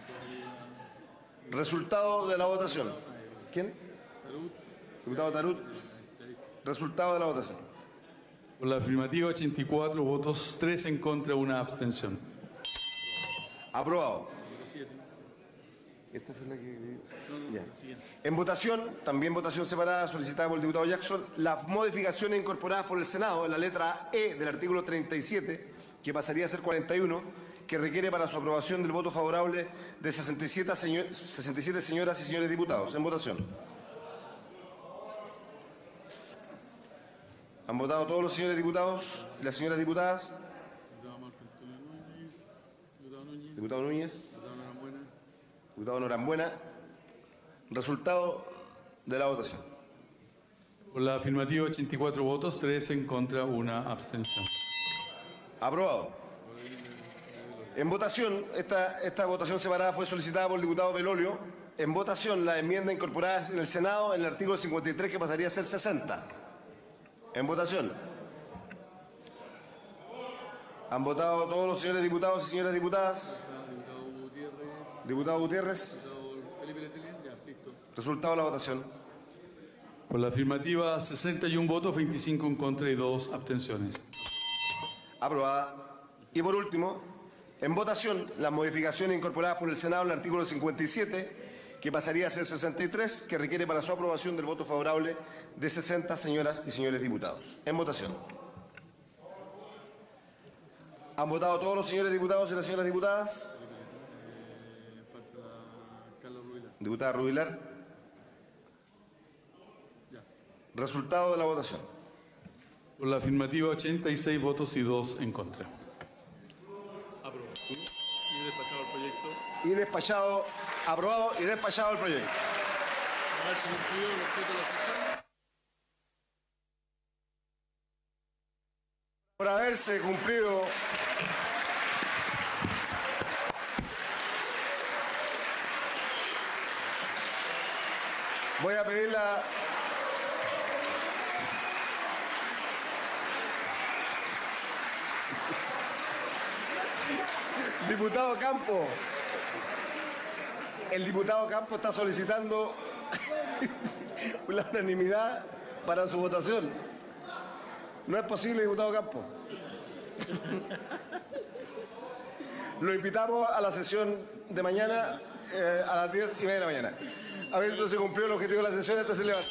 Resultado de la votación. ¿Quién? Diputado Tarut. Resultado de la votación. Por la afirmativa, 84 votos, 3 en contra, 1 abstención. Aprobado. Esta fue la que... Ya. En votación, también votación separada solicitada por el diputado Jackson, las modificaciones incorporadas por el Senado en la letra E del artículo 37, que pasaría a ser 41, que requiere para su aprobación del voto favorable de 67 señoras y señores diputados. En votación. ¿Han votado todos los señores diputados y las señoras diputadas? Diputado Núñez. Diputado Norambuena. Resultado de la votación. Por la afirmativa, 84 votos, 3 en contra, 1 abstención. Aprobado. En votación, esta votación separada fue solicitada por el diputado Belolio. En votación, la enmienda incorporada en el Senado en el artículo 53, que pasaría a ser 60. En votación. ¿Han votado todos los señores diputados y señoras diputadas? Diputado Gutiérrez. Resultado de la votación. Por la afirmativa, 61 votos, 25 en contra y 2 abstenciones. Aprobada. Y por último, en votación, las modificaciones incorporadas por el Senado en el artículo 57, que pasaría a ser 63, que requiere para su aprobación del voto favorable de 60 señoras y señores diputados. En votación. ¿Han votado todos los señores diputados y las señoras diputadas? Diputada Rubilar. Resultado de la votación. Por la afirmativa, 86 votos y 2 en contra. Aprobado. Y despachado el proyecto. Y despachado, aprobado y despachado el proyecto. Por haberse cumplido voy a pedir la diputado Campo. El diputado Campo está solicitando la unanimidad para su votación. No es posible, diputado Campo. Lo invitamos a la sesión de mañana a las 10:30 de la mañana. A ver si no se cumplió el objetivo de la sesión, esta se levanta.